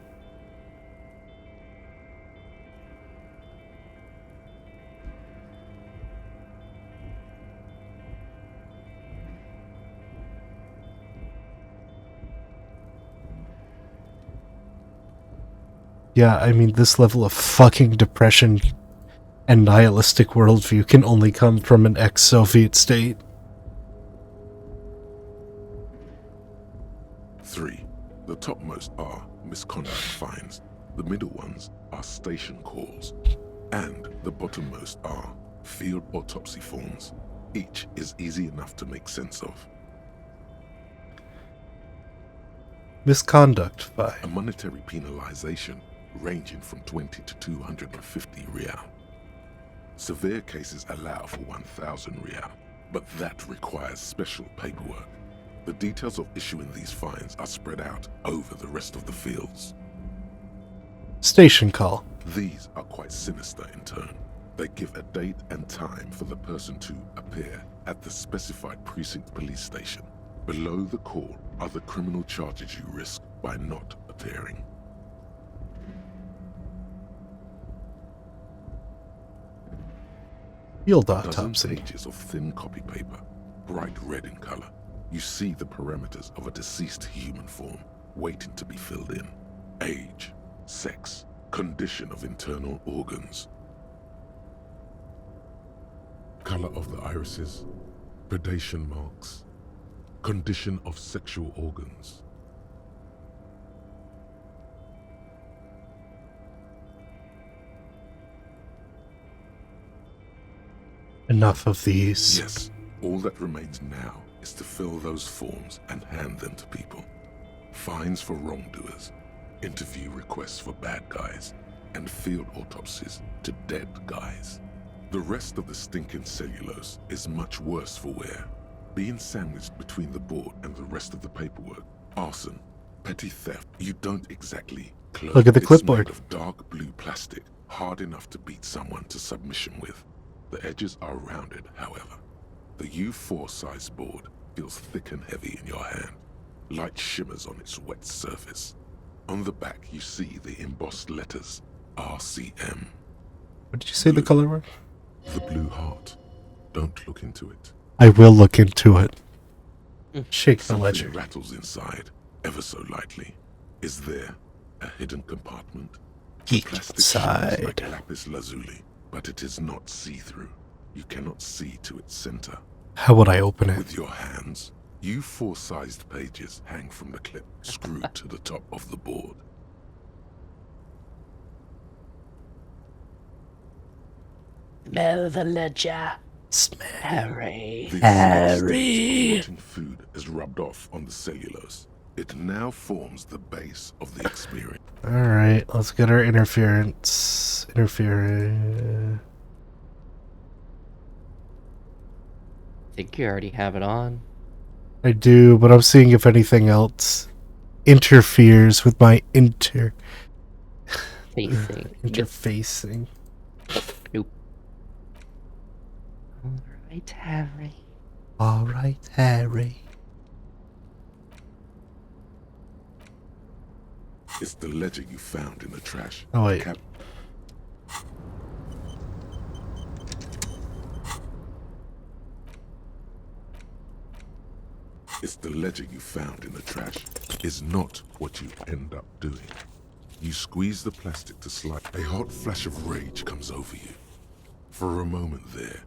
Yeah, I mean, this level of fucking depression and nihilistic worldview can only come from an ex-Soviet state. 3. The topmost are misconduct fines. The middle ones are station calls. And the bottommost are field autopsy forms. Each is easy enough to make sense of. Misconduct A fine. monetary penalization ranging from 20 to 250 real. Severe cases allow for 1,000 real, but that requires special paperwork. The details of issuing these fines are spread out over the rest of the fields. Station call. These are quite sinister in turn. They give a date and time for the person to appear at the specified precinct police station. Below the call are the criminal charges you risk by not appearing. Field Dozen autopsy. pages of thin copy paper, bright red in color. You see the parameters of a deceased human form waiting to be filled in. Age, sex, condition of internal organs. Color of the irises, predation marks, condition of sexual organs. Enough of these. Yes, all that remains now is to fill those forms and hand them to people. Fines for wrongdoers, interview requests for bad guys, and field autopsies to dead guys. The rest of the stinking cellulose is much worse for wear. Being sandwiched between the board and the rest of the paperwork. Arson, petty theft, you don't exactly close. Look at the It's clipboard. made of dark blue plastic, hard enough to beat someone to submission with. The edges are rounded, however. The U4 size board feels thick and heavy in your hand. Light shimmers on its wet surface. On the back you see the embossed letters, RCM. What did you say the color was? The blue heart. Don't look into it. I will look into it. Shake the Something ledger. rattles inside, ever so lightly. Is there a hidden compartment? Geek Plastic shimmers inside. like lapis lazuli, but it is not see-through. You cannot see to its center. How would I open it? With your hands, U4-sized pages hang from the clip screwed to the top of the board. Smell the ledger. Smell. Harry. The last stage Harry. of rotting food is rubbed off on the cellulose. It now forms the base of the experience. Alright, let's get our interference. Interference. I think you already have it on. I do, but I'm seeing if anything else interferes with my Facing. interfacing. Nope. Alright, Harry. Alright, Harry. It's the ledger you found in the trash. Oh, wait. It's the ledger you found in the trash. Is not what you end up doing. You squeeze the plastic to slide. A hot flash of rage comes over you. For a moment there,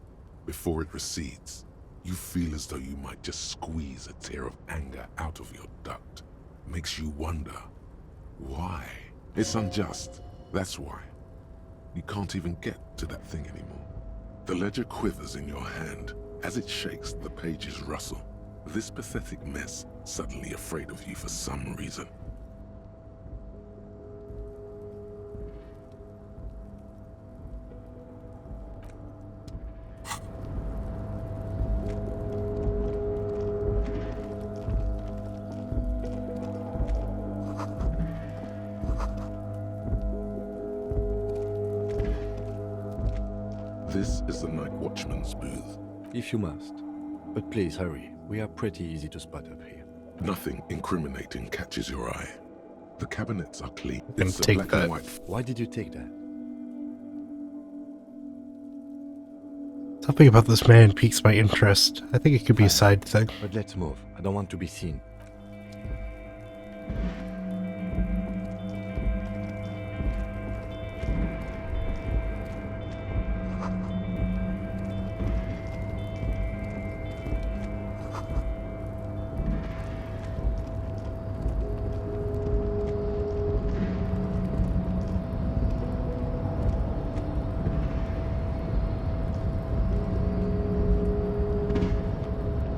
before it recedes, you feel as though you might just squeeze a tear of anger out of your duct. Makes you wonder, why? It's unjust, that's why. You can't even get to that thing anymore. The ledger quivers in your hand. As it shakes, the pages rustle. This pathetic mess suddenly afraid of you for some reason. This is the night watchman's booth. If you must. But please hurry. We are pretty easy to spot up here. Nothing incriminating catches your eye. The cabinets are clean. gonna It's a take black that. and white. Why did you take that? Something about this man piques my interest. I think it could be a side thing. But let's move. I don't want to be seen.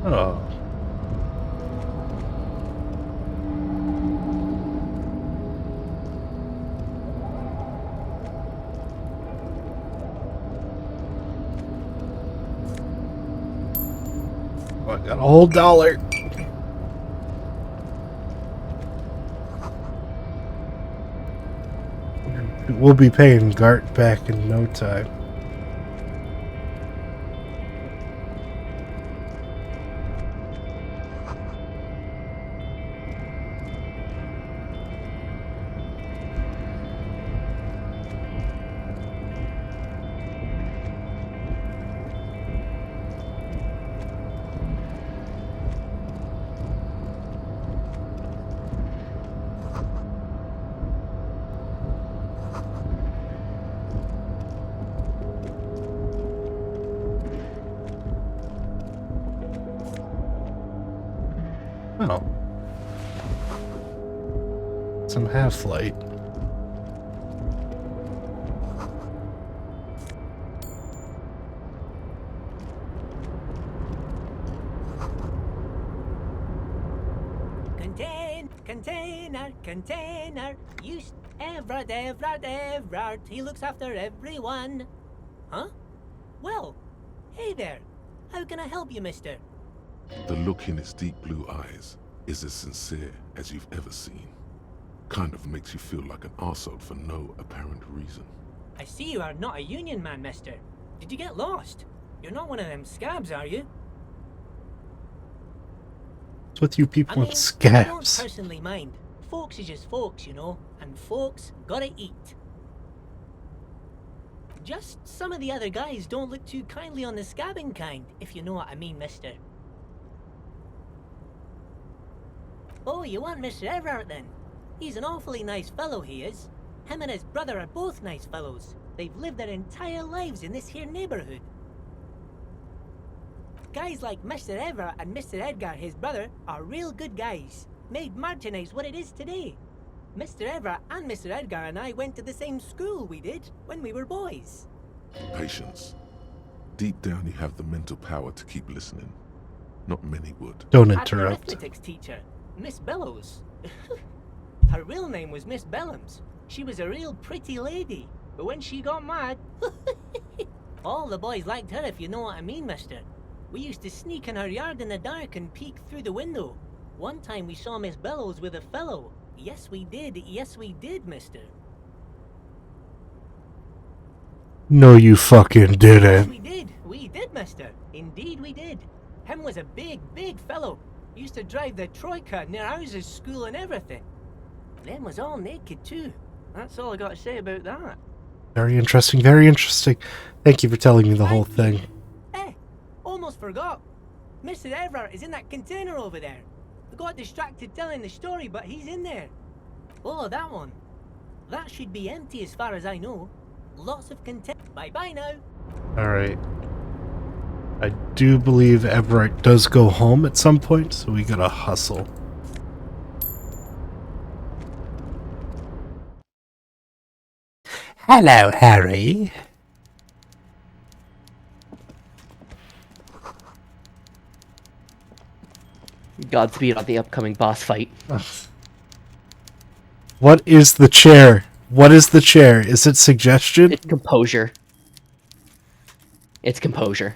Oh. I got a whole dollar. We'll be paying Gart back in no time. Oh. Some half-light. Container. Everard. He looks after everyone. Huh? Well, hey there. How can I help you, mister? The look in his deep blue eyes is as sincere as you've ever seen. Kind of makes you feel like an arsehole for no apparent reason. I see you are not a union man, mister. Did you get lost? You're not one of them scabs, are you? What's with you people I mean, with I don't scabs? personally mind. Folks is just folks, you know, and folks gotta eat. Just some of the other guys don't look too kindly on the scabbing kind, if you know what I mean, mister. Oh, you want Mr. Everard then? He's an awfully nice fellow, he is. Him and his brother are both nice fellows. They've lived their entire lives in this here neighborhood. Guys like Mr. Everard and Mr. Edgar, his brother, are real good guys. Made Martinez what it is today. Mr. Everard and Mr. Edgar and I went to the same school we did when we were boys. Patience. Deep down you have the mental power to keep listening. Not many would. Don't Had an interrupt. arithmetics teacher, Miss Bellows. Her real name was Miss Bellams. She was a real pretty lady, but when she got mad, all the boys liked her, if you know what I mean, mister. We used to sneak in her yard in the dark and peek through the window. One time we saw Miss Bellows with a fellow. Yes, we did, mister. No, you fucking Yes, didn't. we did, mister. Indeed we did. Him was a big fellow. Used to drive the Troika near ours' school and everything. Them was all naked too. That's all I got to say about that. Very interesting, very interesting. Thank you for telling me the whole thing. Almost forgot. Mr. Everard is in that container over there. I got distracted telling the story, but he's in there. Oh, that one. That should be empty as far as I know. Lots of content. Bye-bye now. Alright. I do believe Everett does go home at some point, so we gotta hustle. Hello, Harry. Godspeed on the upcoming boss fight. What is the chair? What is the chair? Is it suggestion? It's composure. It's composure.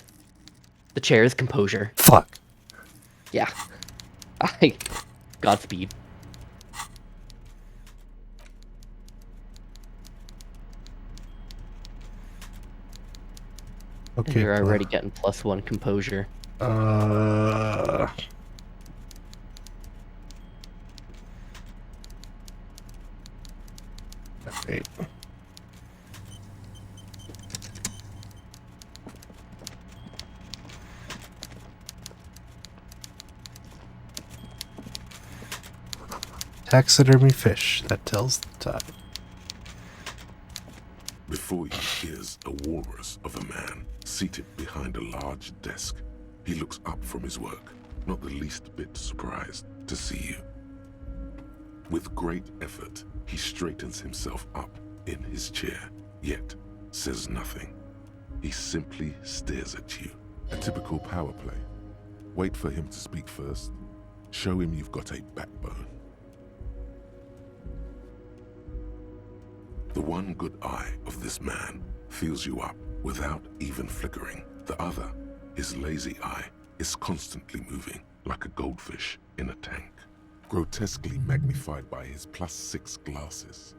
The chair is composure. Fuck. Yeah. Godspeed. Okay. You're already getting +1 composure. Right. Taxidermy fish, that tells the time. Before you is a walrus of a man seated behind a large desk. He looks up from his work, not the least bit surprised to see you. With great effort, he straightens himself up in his chair, yet says nothing. He simply stares at you. A typical power play. Wait for him to speak first. Show him you've got a backbone. The one good eye of this man fills you up without even flickering. The other, his lazy eye, is constantly moving like a goldfish in a tank, grotesquely magnified by his +6 glasses.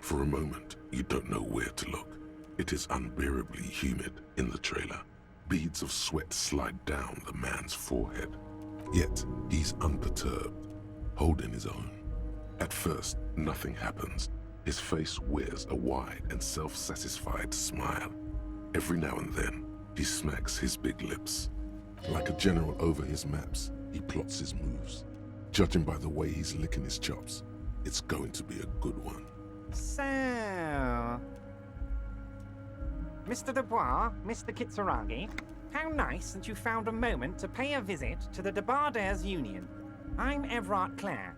For a moment, you don't know where to look. It is unbearably humid in the trailer. Beads of sweat slide down the man's forehead. Yet, he's unperturbed, holding his own. At first, nothing happens. His face wears a wide and self-satisfied smile. Every now and then, he smacks his big lips. Like a general over his maps, he plots his moves. Judging by the way he's licking his chops, it's going to be a good one. So... Mr. Dubois, Mr. Kitsuragi, how nice that you found a moment to pay a visit to the Debardairs Union. I'm Everard Clare,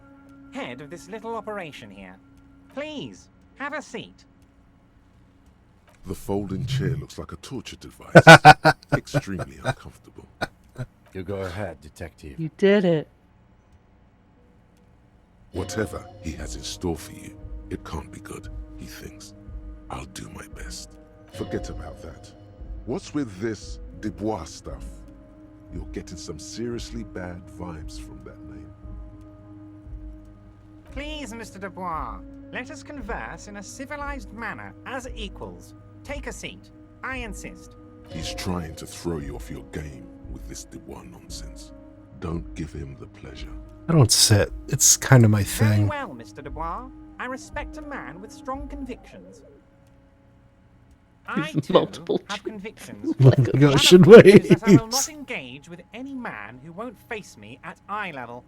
head of this little operation here. Please, have a seat. The folding chair looks like a torture device. Extremely uncomfortable. You go ahead, detective. You did it. Whatever he has in store for you, it can't be good, he thinks. I'll do my best. Forget about that. What's with this Dubois stuff? You're getting some seriously bad vibes from that name. Please, Mr. Dubois, let us converse in a civilized manner, as equals. Take a seat. I insist. He's trying to throw you off your game with this Dubois nonsense. Don't give him the pleasure. I don't sit. It's kind of my Very thing. well, Mr. Dubois. I respect a man with strong convictions. I, too, Multiple have convictions. Like a- Go, One of should which we? is that I will not engage with any man who won't face me at eye level.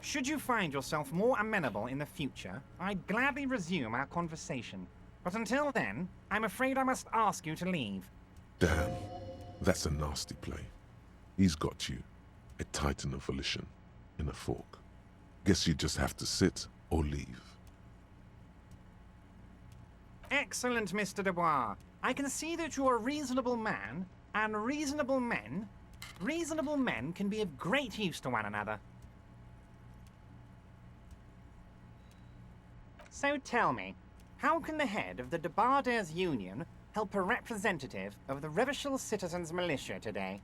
Should you find yourself more amenable in the future, I'd gladly resume our conversation. But until then, I'm afraid I must ask you to leave. Damn, that's a nasty play. He's got you, a titan of volition, in a fork. Guess you just have to sit or leave. Excellent, Mr. Dubois. I can see that you're a reasonable man, and reasonable men can be of great use to one another. So tell me, how can the head of the Debardairs Union help a representative of the Revachol Citizens Militia today?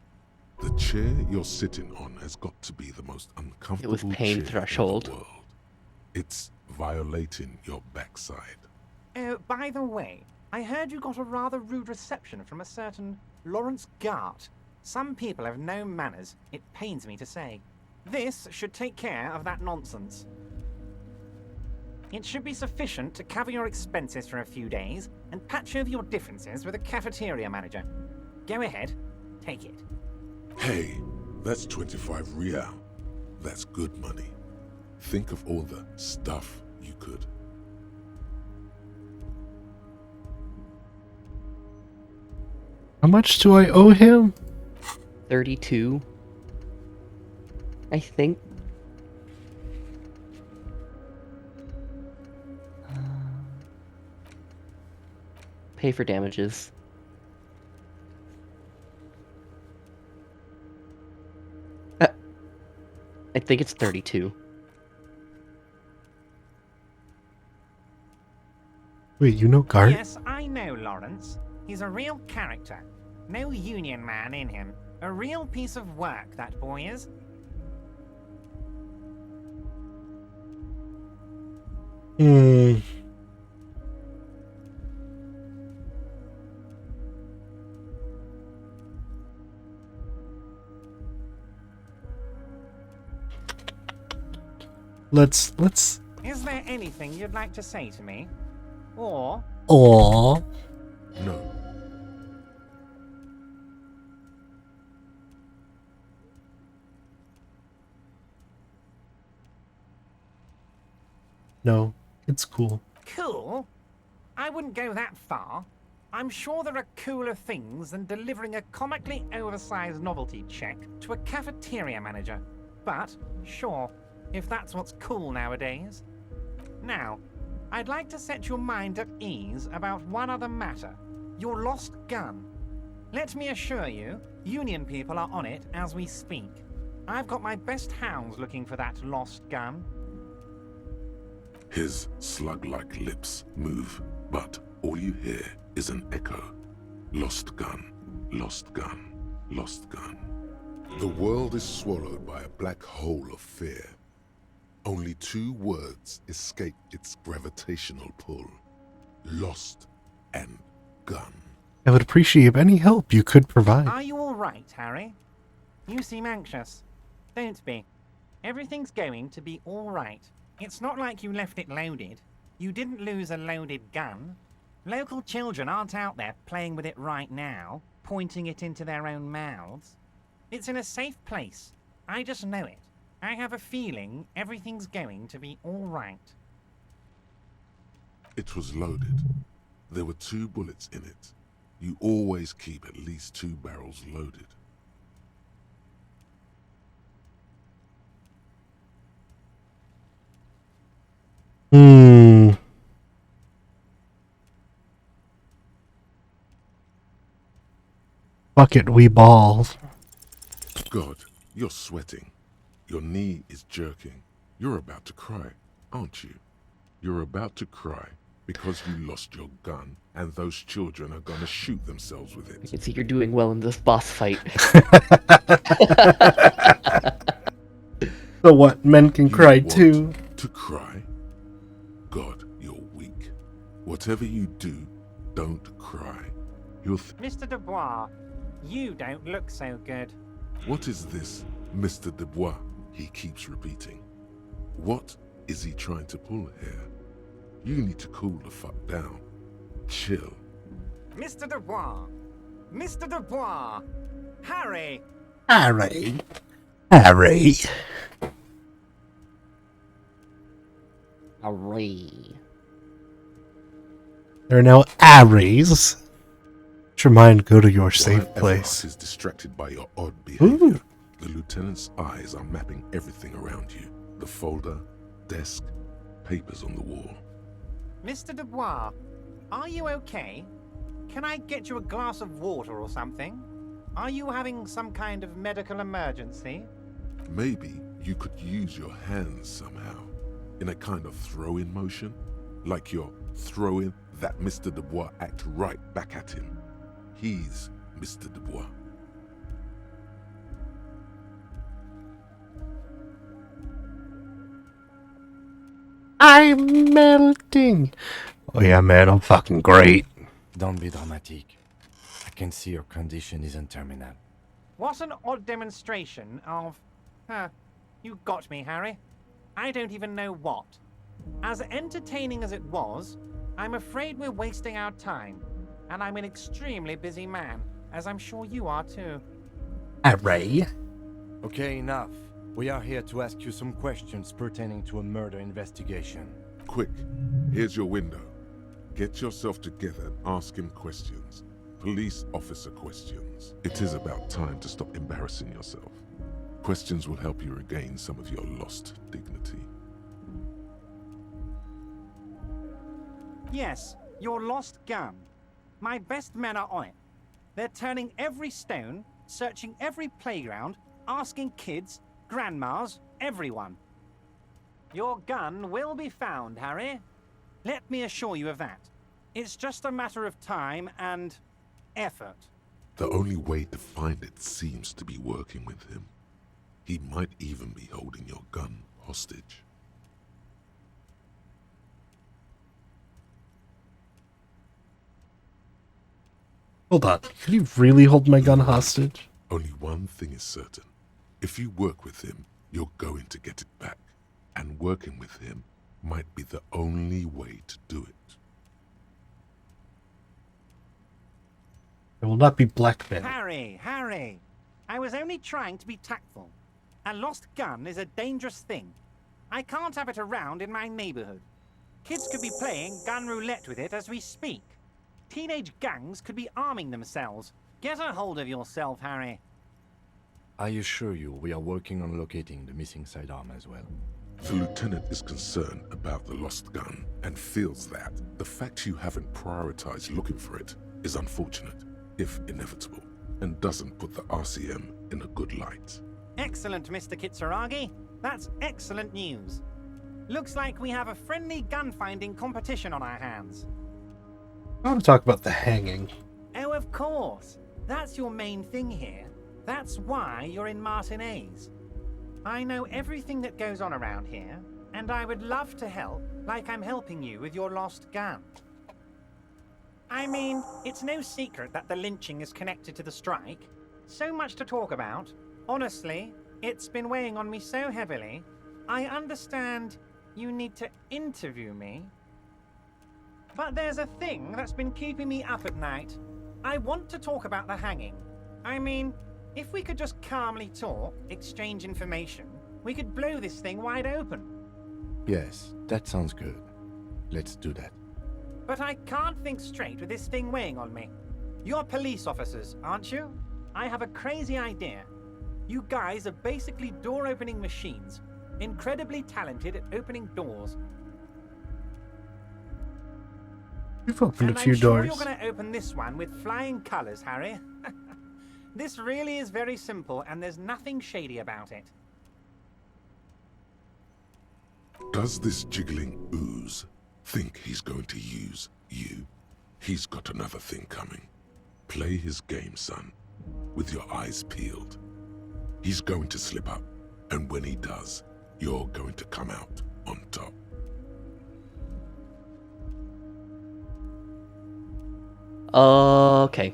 The chair you're sitting on has got to be the most uncomfortable pain chair threshold. in the world. It's violating your backside. Oh, by the way, I heard you got a rather rude reception from a certain Lawrence Gart. Some people have no manners, it pains me to say. This should take care of that nonsense. It should be sufficient to cover your expenses for a few days and patch over your differences with a cafeteria manager. Go ahead, take it. Hey, that's 25 real. That's good money. Think of all the stuff you could. How much do I owe him? 32. I think. Pay for damages. I think it's 32. Wait, you know Gart? Yes, I know Lawrence. He's a real character. No union man in him. A real piece of work, that boy is. Hmm. Let's. Is there anything you'd like to say to me? Or... Aww. No. No, it's cool. Cool? I wouldn't go that far. I'm sure there are cooler things than delivering a comically oversized novelty check to a cafeteria manager. But, sure, if that's what's cool nowadays. Now, I'd like to set your mind at ease about one other matter. Your lost gun. Let me assure you, Union people are on it as we speak. I've got my best hounds looking for that lost gun. His slug-like lips move, but all you hear is an echo. Lost gun, lost gun, lost gun. The world is swallowed by a black hole of fear. Only two words escape its gravitational pull. lost and gun. I would appreciate any help you could provide. Are you all right, Harry? You seem anxious. Don't be. Everything's going to be all right. It's not like you left it loaded. You didn't lose a loaded gun. Local children aren't out there playing with it right now, pointing it into their own mouths. It's in a safe place. I just know it. I have a feeling everything's going to be all right. It was loaded. There were 2 bullets in it. You always keep at least 2 barrels loaded. Fuck it, we ball. God, you're sweating. Your knee is jerking. You're about to cry, aren't you? You're about to cry because you lost your gun and those children are gonna shoot themselves with You it. can see you're doing well in this boss fight. So what? Men can cry want too. To cry? God, you're weak. Whatever you do, don't cry. You'll Mr. Dubois, you don't look so good. What is this, Mr. Dubois? He keeps repeating. What is he trying to pull here? You need to cool the fuck down. Chill. Mr. Dubois! Mr. Dubois! Harry! Harry. Harry. Hooray. There are now Aries. Just remind, go to your safe While place. everyone is distracted by your odd behavior. Ooh. The lieutenant's eyes are mapping everything around you. The folder, desk, papers on the wall. Mr. Dubois, are you okay? Can I get you a glass of water or something? Are you having some kind of medical emergency? Maybe you could use your hands somehow, in a kind of throw-in motion, like you're throwing that Mr. Dubois act right back at him. He's Mr. Dubois. I'm melting. Oh yeah, man, I'm fucking great. Don't be dramatic. I can see your condition isn't terminal. What an odd demonstration of... you got me, Harry. I don't even know what. As entertaining as it was, I'm afraid we're wasting our time. And I'm an extremely busy man, as I'm sure you are too. Harry. Okay, enough. We are here to ask you some questions pertaining to a murder investigation. Quick, here's your window. Get yourself together and ask him questions. Police officer questions. It is about time to stop embarrassing yourself. Questions will help you regain some of your lost dignity. Yes, your lost gun. My best men are on it. They're turning every stone, searching every playground, asking kids, grandmas, everyone. Your gun will be found, Harry. Let me assure you of that. It's just a matter of time and effort. The only way to find it seems to be working with him. He might even be holding your gun hostage. Hold on. Could you really hold my gun hostage? Only one thing is certain. If you work with him, you're going to get it back. And working with him might be the only way to do it. I will not be blackmailed. Harry! I was only trying to be tactful. A lost gun is a dangerous thing. I can't have it around in my neighborhood. Kids could be playing gun roulette with it as we speak. Teenage gangs could be arming themselves. Get a hold of yourself, Harry. I assure you we are working on locating the missing sidearm as well. The lieutenant is concerned about the lost gun and feels that the fact you haven't prioritized looking for it is unfortunate, if inevitable, and doesn't put the RCM in a good light. Excellent, Mr. Kitsuragi. That's excellent news. Looks like we have a friendly gun-finding competition on our hands. I want to talk about the hanging. Oh, of course. That's your main thing here. That's why you're in Martinez. I know everything that goes on around here, and I would love to help, like I'm helping you with your lost gun. I mean, it's no secret that the lynching is connected to the strike. So much to talk about. Honestly, it's been weighing on me so heavily. I understand you need to interview me. But there's a thing that's been keeping me up at night. I want to talk about the hanging. I mean, if we could just calmly talk, exchange information, we could blow this thing wide open. Yes, that sounds good. Let's do that. But I can't think straight with this thing weighing on me. You're police officers, aren't you? I have a crazy idea. You guys are basically door-opening machines, incredibly talented at opening doors. You've opened And a few I'm sure doors. you're going to open this one with flying colors, Harry. This really is very simple, and there's nothing shady about it. Does this jiggling ooze think he's going to use you? He's got another thing coming. Play his game, son, with your eyes peeled. He's going to slip up, and when he does, you're going to come out on top. Okay.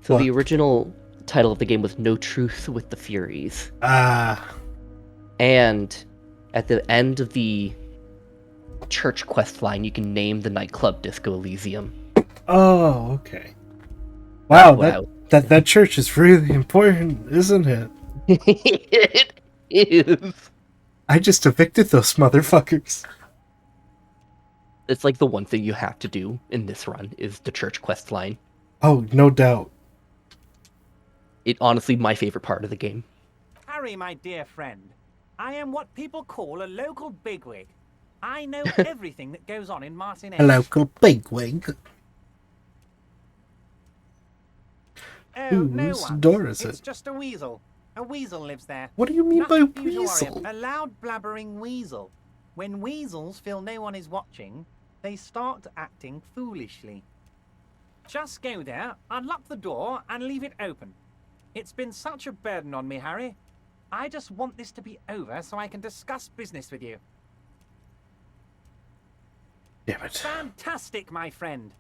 So the What? original title of the game was No Truth with the Furies. Ah, And at the end of the church quest line, you can name the nightclub Disco Elysium. oh, okay. Wow, Wow. that church is really important, isn't it? It is. I just evicted those motherfuckers. It's like the one thing you have to do in this run is the church quest line. Oh, no doubt. It honestly my favorite part of the game. Harry, my dear friend, I am what people call a local bigwig. I know everything that goes on in Martin A local bigwig. Oh, Ooh, no whose one. door is It's it? just a weasel. A weasel lives there. What do you mean by Nothing for you to worry weasel? about. A loud blabbering weasel. When weasels feel no one is watching, they start acting foolishly. Just go there, unlock the door, and leave it open. It's been such a burden on me, Harry. I just want this to be over so I can discuss business with you. Damn it. Fantastic, my friend.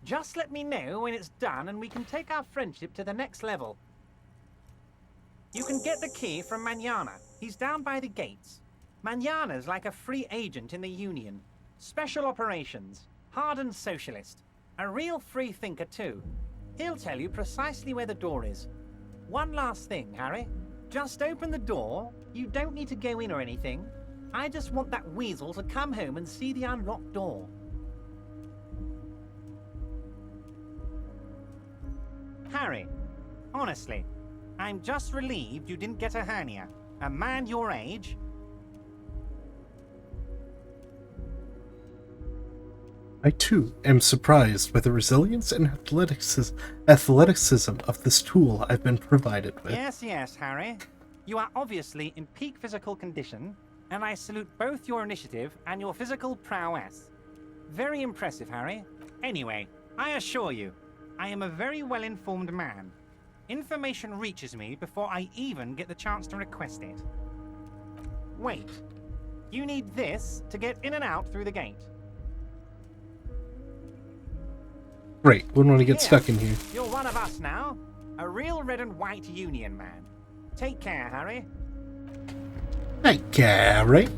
Just let me know when it's done and we can take our friendship to the next level. You can get the key from Manana. He's down by the gates. Manana's like a free agent in the Union. Special operations. Hardened socialist. A real free thinker, too. He'll tell you precisely where the door is. One last thing, Harry. Just open the door. You don't need to go in or anything. I just want that weasel to come home and see the unlocked door. Harry, honestly, I'm just relieved you didn't get a hernia. A man your age. I too am surprised by the resilience and athleticism of this tool I've been provided with. Yes, Harry. You are obviously in peak physical condition, and I salute both your initiative and your physical prowess. Very impressive, Harry. Anyway, I assure you, I am a very well-informed man. Information reaches me before I even get the chance to request it. Wait. You need this to get in and out through the gate. Great, wouldn't want to get Here, stuck in here. You're one of us now. A real red and white Union man. Take care, Harry. Hey, Gary.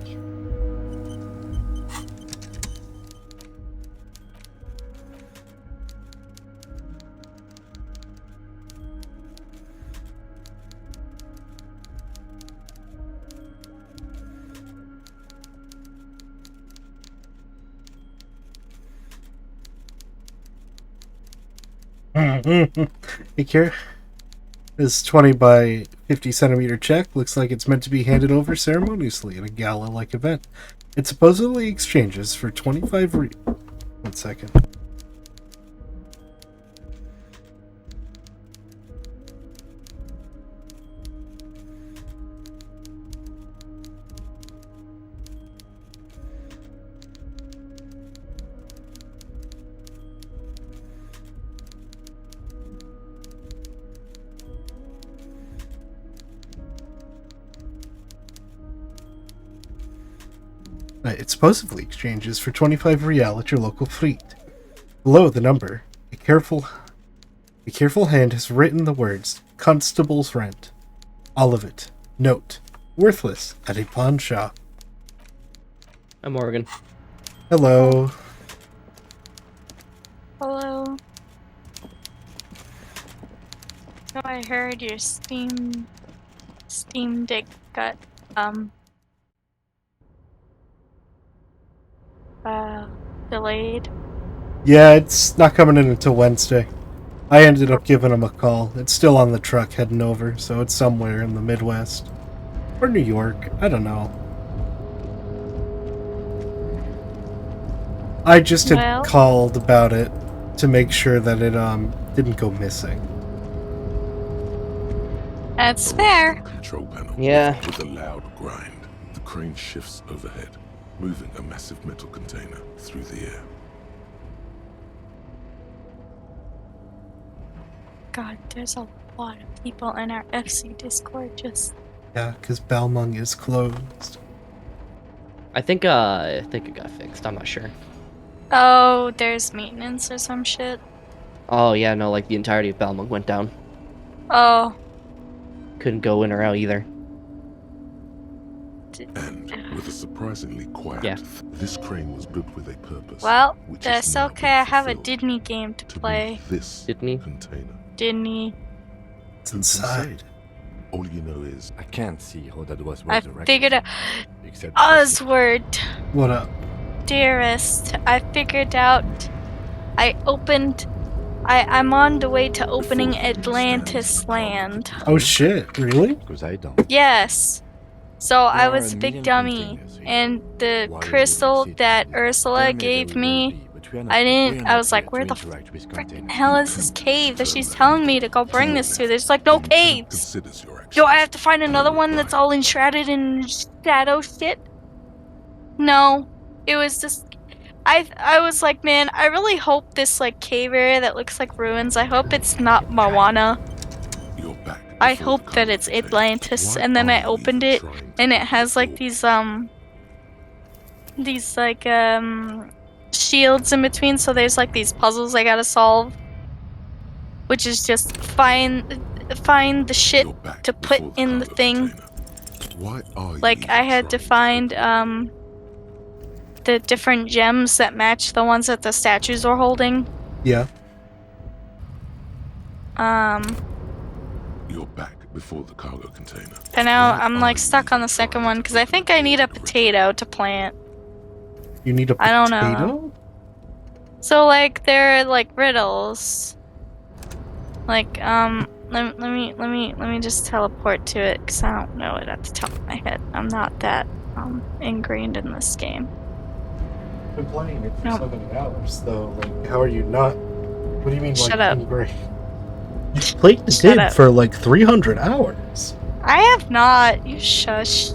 Hey, Kira. This 20 by 50 centimeter check looks like it's meant to be handed over ceremoniously in a gala-like event. It supposedly exchanges for 25 1 second. It supposedly exchanges for 25 real at your local fleet. Below the number A careful hand has written the words Constable's Rent. All of it. Note. Worthless at a pawn shop. I'm Morgan. Hello. Hello. So I heard your Steam Deck got delayed. Yeah, it's not coming in until Wednesday. I ended up giving him a call. It's still on the truck heading over, so it's somewhere in the Midwest. Or New York. I don't know. I just had called about it to make sure that it didn't go missing. That's fair. Control panel. Yeah. With a loud grind, the crane shifts overhead, moving a massive metal container through the air. God, there's a lot of people in our FC Discord just... Yeah, because Balmung is closed. I think it got fixed. I'm not sure. Oh, there's maintenance or some shit. Oh yeah, no, like the entirety of Balmung went down. Oh. Couldn't go in or out either. And with a surprisingly quiet, this crane was built with a purpose. Well, that's okay. I have a Disney game to play. This Disney container. Disney. It's inside. All you know is I can't see how that was I resurrected. figured out. Except Oswald. What up? Dearest, I figured out. I'm on the way to opening Atlantis Land. Oh shit, really? Because I don't. Yes. So I There are was a a big million dummy, containers here. and the Why crystal would we that sit Ursula There may gave very well me, be, but we are not- I we are didn't. I not was here like, where to the interact with frickin' containers. hell is this cave that she's telling me to go bring this to? There's like no caves. considers your Do I have to find another one that's all enshrouded in shadow shit? No. It was just... I was like, man, I really hope this like cave area that looks like ruins, I hope it's not Moana. I hope that it's Atlantis. And then I opened it and it has like these like shields in between, so there's like these puzzles I gotta solve. Which is just find the shit to put in the thing. Like I had to find the different gems that match the ones that the statues were holding. Yeah. You're back before the cargo container. And now I'm like stuck on the second one because I think I need a potato to plant. You need a potato? I don't know. So like they're like riddles. Like let me just teleport to it because I don't know it at the top of my head. I'm not that ingrained in this game. I've been playing it for so many hours though. Like, how are you not? What do you mean? Shut like, up. ingrained? You played the game for like 300 hours. I have not. You shush.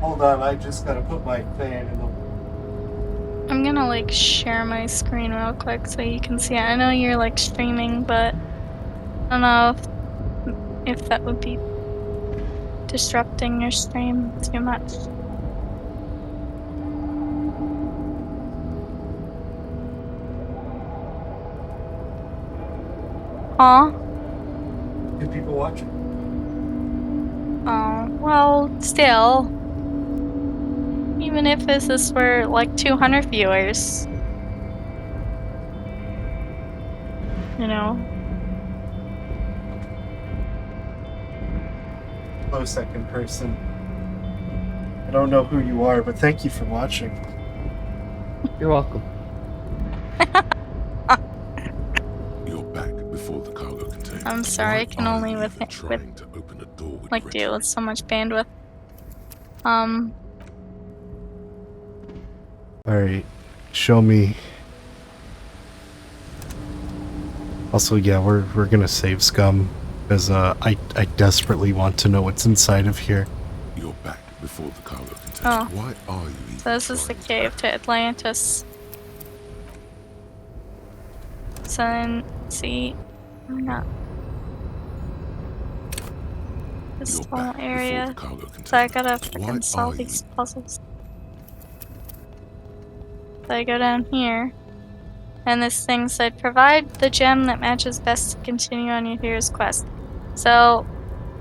Hold on, I just gotta put my fan in the... I'm gonna like share my screen real quick so you can see it. I know you're like streaming, but I don't know if that would be disrupting your stream too much. Huh? Do people watching? Oh, well, still. Even if this were like 200 viewers. You know? Hello, second person. I don't know who you are, but thank you for watching. You're welcome. You're back before the cargo container. I'm sorry, I can only with like deal with so much bandwidth. Alright, show me. Also, yeah, we're gonna save Scum, because I desperately want to know what's inside of here. You're back before the cargo container. Oh. Why are you even So this is the cave to Atlantis. So then, see, I'm not this whole area. So I gotta freaking solve these puzzles. So I go down here. And this thing said, provide the gem that matches best to continue on your hero's quest. So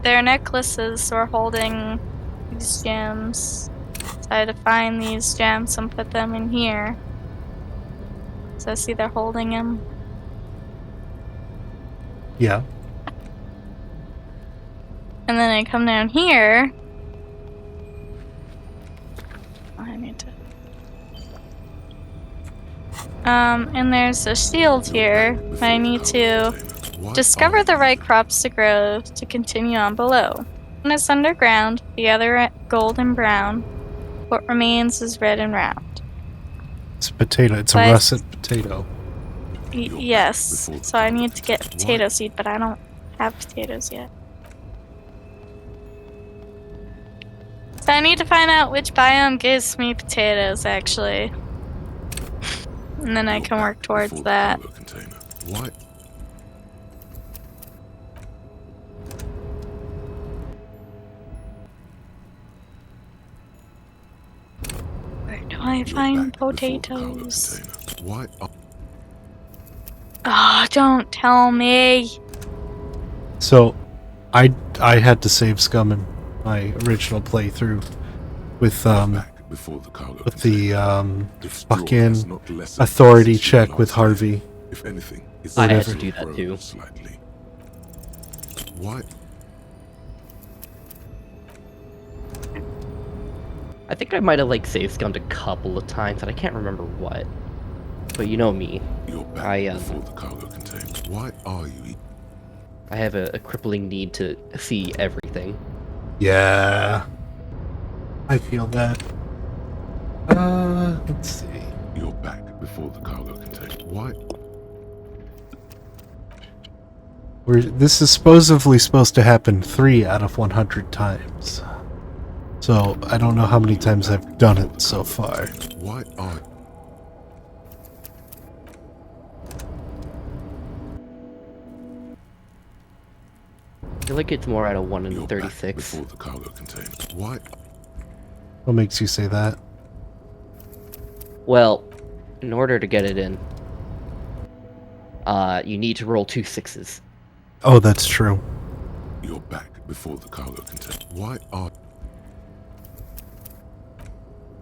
their necklaces were holding these gems. So I had to find these gems and put them in here. So I see they're holding them. Yeah. And then I come down here. I need to. And there's a shield here. I need to discover the right crops to grow to continue on below. One is underground, the other gold and brown. What remains is red and round. It's a potato. It's a But russet potato. yes. So I need to get potato seed, but I don't have potatoes yet. So I need to find out which biome gives me potatoes, actually. And then I can work towards that. Why? Where do I find potatoes? Why? Oh, don't tell me. So, I had to save Scum in my original playthrough with the fucking authority check with Harvey. If anything, it's I had to do that too. Slightly. Why? I think I might have like saved Scummed a couple of times, and I can't remember what. But you know me. You're back before the cargo container. Why are you? I have a crippling need to see everything. Yeah, I feel that. Let's see. You're back before the cargo container. Why? This is supposedly supposed to happen 3 out of 100 times. So I don't know how many times I've done it so far. Why are? I feel like it's more out of 1 in 36. Before the cargo container. Why? What makes you say that? Well, in order to get it in, you need to roll 2 6s. Oh, that's true. You're back before the cargo container. Why are?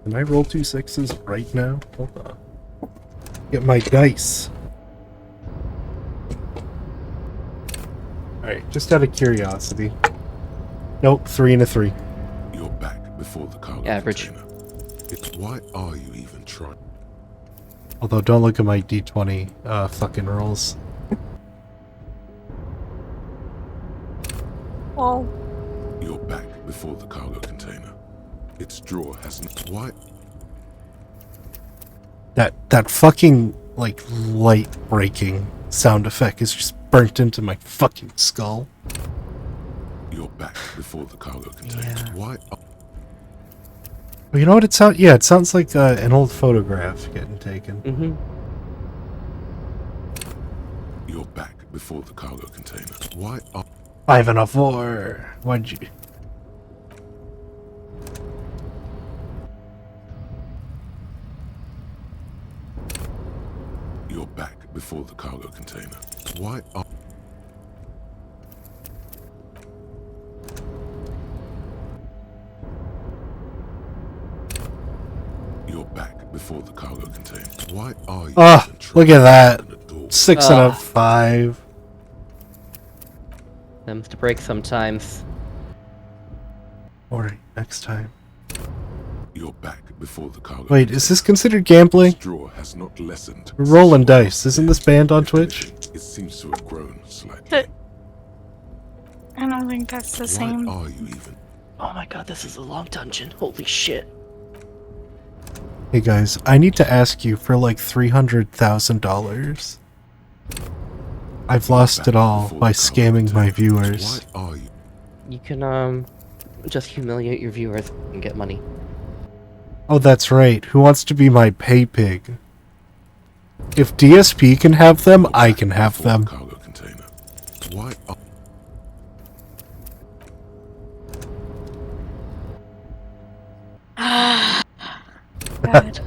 Can I roll 2 6s right now? Hold on. Get my dice. Alright, just out of curiosity. Nope, 3 and a 3. You're back before the cargo Average. container. Why are you even trying? Although, don't look at my d20 fucking rolls. Oh. You're back before the cargo container. Its drawer hasn't. Why? That fucking, like, light breaking sound effect is just burnt into my fucking skull. You're back before the cargo container. Yeah. Why? Well, you know what it sounds? Yeah, it sounds like an old photograph getting taken. Mm-hmm. You're back before the cargo container. Why are? 5 and a 4. Why'd you? You're back before the cargo container. Why are? You're back before the cargo container. Why are you? Ah, look at that. 6 and a 5. Them's to break sometimes. Alright, next time. You're back before the cargo. Wait, is this considered gambling? Straw has not lessened. We're rolling dice. Isn't this banned on Twitch? It seems to have grown slightly. But I don't think that's the same. Why are you even? Oh my god, this is a long dungeon. Holy shit. Hey guys, I need to ask you for like $300,000. I've lost it all by scamming my viewers. Why are you? You can, just humiliate your viewers and get money. Oh, that's right. Who wants to be my pay pig? If DSP can have them, I can have them. Cargo container. Why are? God.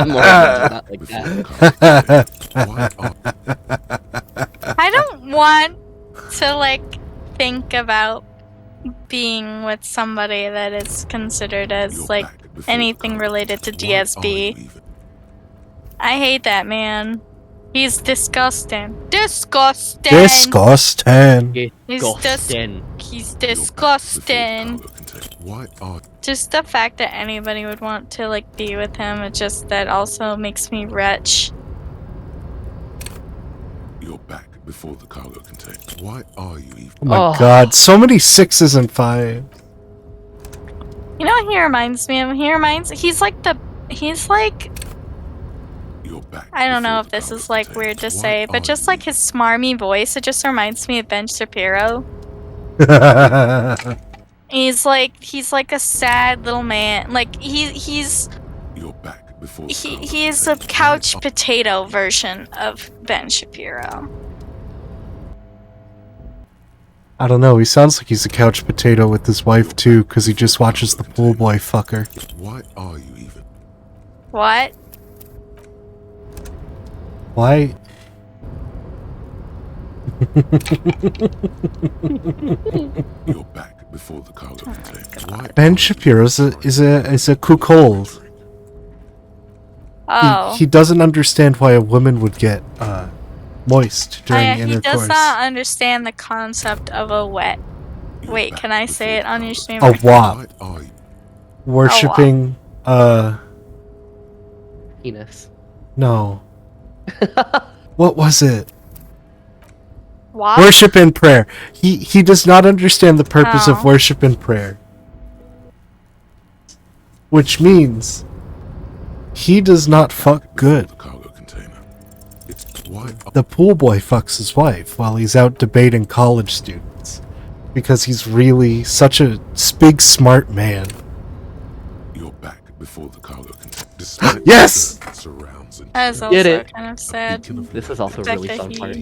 Morgan does not like that. I don't want to, like, think about being with somebody that is considered as, like, anything related to DSB. I hate that man. He's disgusting. Disgusting! Disgusting. He's disgusting. Just the fact that anybody would want to, like, be with him, it just, that also makes me retch. You're back before the cargo container. Why are you even? Oh my god, so many 6s and 5s. You know what he reminds me of? He's like I don't know if this is like weird to say, but just like his smarmy voice, it just reminds me of Ben Shapiro. He's like a sad little man. Like he's a couch potato version of Ben Shapiro. I don't know, he sounds like he's a couch potato with his wife too, because he just watches the pool boy fucker. Why are you even? What? Why? You're back before the cargo container. Ben Shapiro is a cuckold. Oh. He doesn't understand why a woman would get moist during He intercourse. does not understand the concept of a wet. Wait, can I say it on your stream? A wop. Worshipping penis. No. What was it? What? Worship and prayer. He does not understand the purpose of worship and prayer. Which means he does not fuck good. The pool boy fucks his wife while he's out debating college students. Because he's really such a big smart man. You're back before the cargo container. Yes! That is also kind of sad. This is also a really fun part.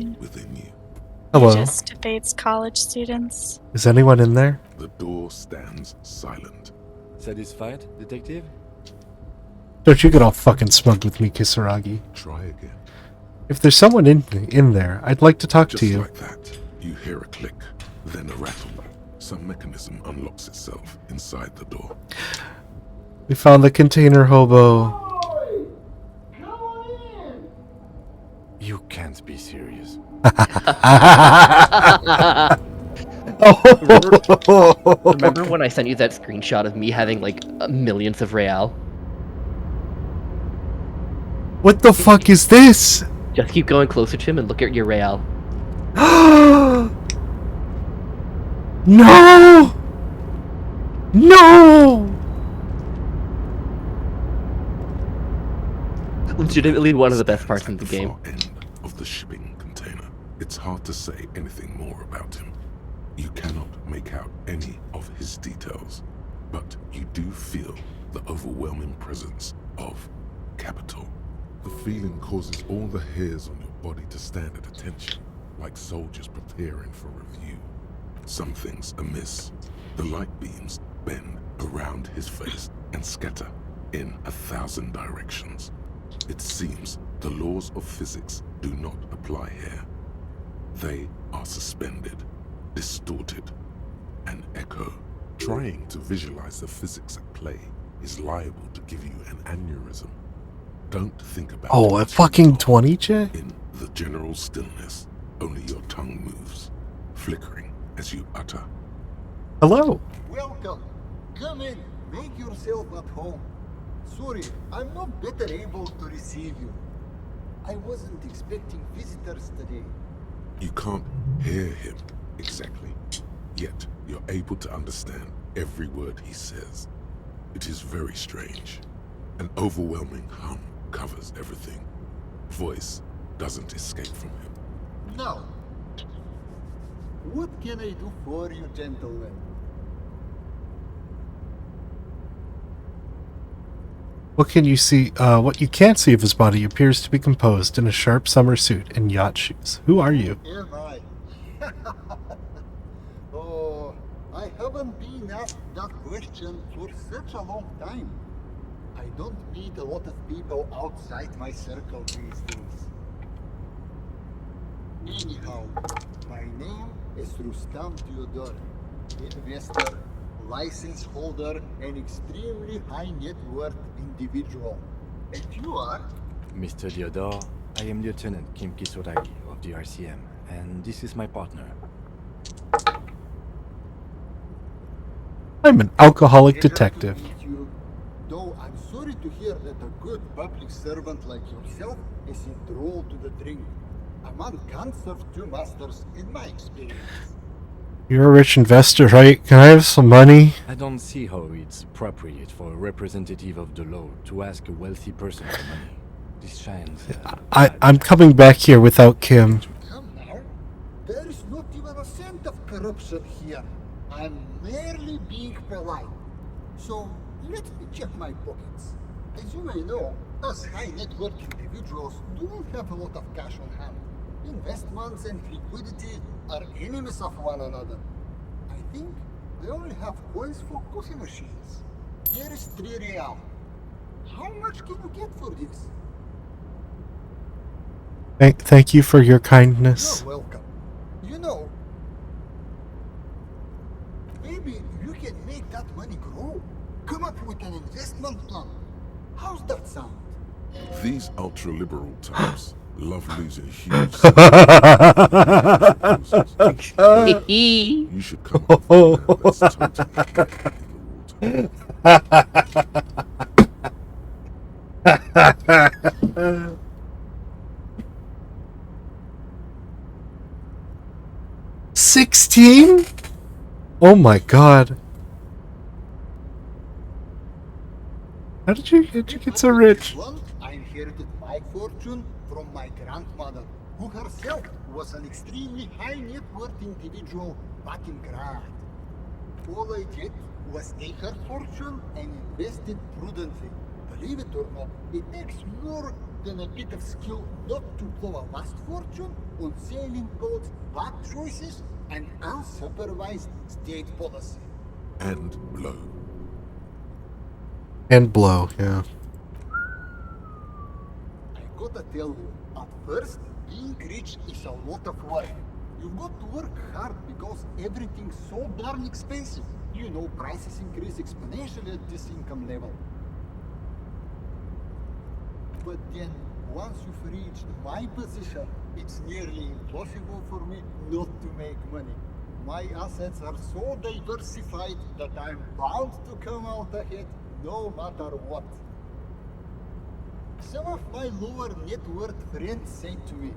Hello. He just debates college students. Is anyone in there? The door stands silent. Satisfied, detective? Don't you get all fucking smug with me, Kisaragi. Try again. If there's someone in there, I'd like to talk to you. Just like that, you hear a click, then a rattle. Some mechanism unlocks itself inside the door. We found the container, hobo. You can't be serious. Remember when I sent you that screenshot of me having like millions of real? What the fuck is this? Just keep going closer to him and look at your real. No! No! Legitimately one of the best parts in the game. End of the shipping container. It's hard to say anything more about him. You cannot make out any of his details, but you do feel the overwhelming presence of capital. The feeling causes all the hairs on your body to stand at attention, like soldiers preparing for review. Something's amiss. The light beams bend around his face and scatter in 1,000 directions. It seems the laws of physics do not apply here. They are suspended, distorted, and echo. Trying to visualize the physics at play is liable to give you an aneurysm. Don't think about Oh, a fucking 20, Jay? In the general stillness, only your tongue moves, flickering as you utter. Hello. Welcome. Come in. Make yourself at home. Sorry, I'm not better able to receive you. I wasn't expecting visitors today. You can't hear him exactly, yet you're able to understand every word he says. It is very strange. An overwhelming hum covers everything. Voice doesn't escape from him. Now, what can I do for you, gentlemen? What can you see? What you can't see of his body appears to be composed in a sharp summer suit and yacht shoes. Who are you? Am I? Oh, I haven't been asked that question for such a long time. I don't meet a lot of people outside my circle these days. Anyhow, my name is Rustam Theodor, investor, license holder, and extremely high net worth individual. And you are? Mr. Theodore, I am Lieutenant Kim Kisoragi of the RCM, and this is my partner. I'm an alcoholic Pleasure to detective. meet you. Though I'm sorry to hear that a good public servant like yourself is enthralled to the drink. A man can't serve two masters in my experience. You're a rich investor, right? Can I have some money? I don't see how it's appropriate for a representative of the law to ask a wealthy person for money. This shines. I'm coming back here without Kim. Come now. There is not even a cent of corruption here. I'm merely being polite. So, let me check my pockets. As you may know, us high net worth individuals don't have a lot of cash on hand. Investments and liquidity are enemies of one another. I think I only have coins for coffee machines. Here is 3 real. How much can you get for this? Thank you for your kindness. You're welcome. You know, maybe you can make that money grow. Come up with an investment plan. How's that sound? These ultra-liberal types love losing huge You should come up with a plan that's totally water. 16? Oh my god. How did you get so rich? I inherited my fortune from my grandmother, who herself was an extremely high net worth individual back in Grad. All I did was take her fortune and invest it prudently. Believe it or not, it takes more than a bit of skill not to blow a vast fortune on sailing boats, bad choices, and unsupervised state policy. And blow. And blow, yeah. I gotta tell you, at first, being rich is a lot of work. You've got to work hard because everything's so darn expensive. You know, prices increase exponentially at this income level. But then, once you've reached my position, it's nearly impossible for me not to make money. My assets are so diversified that I'm bound to come out ahead no matter what. Some of my lower net worth friends say to me,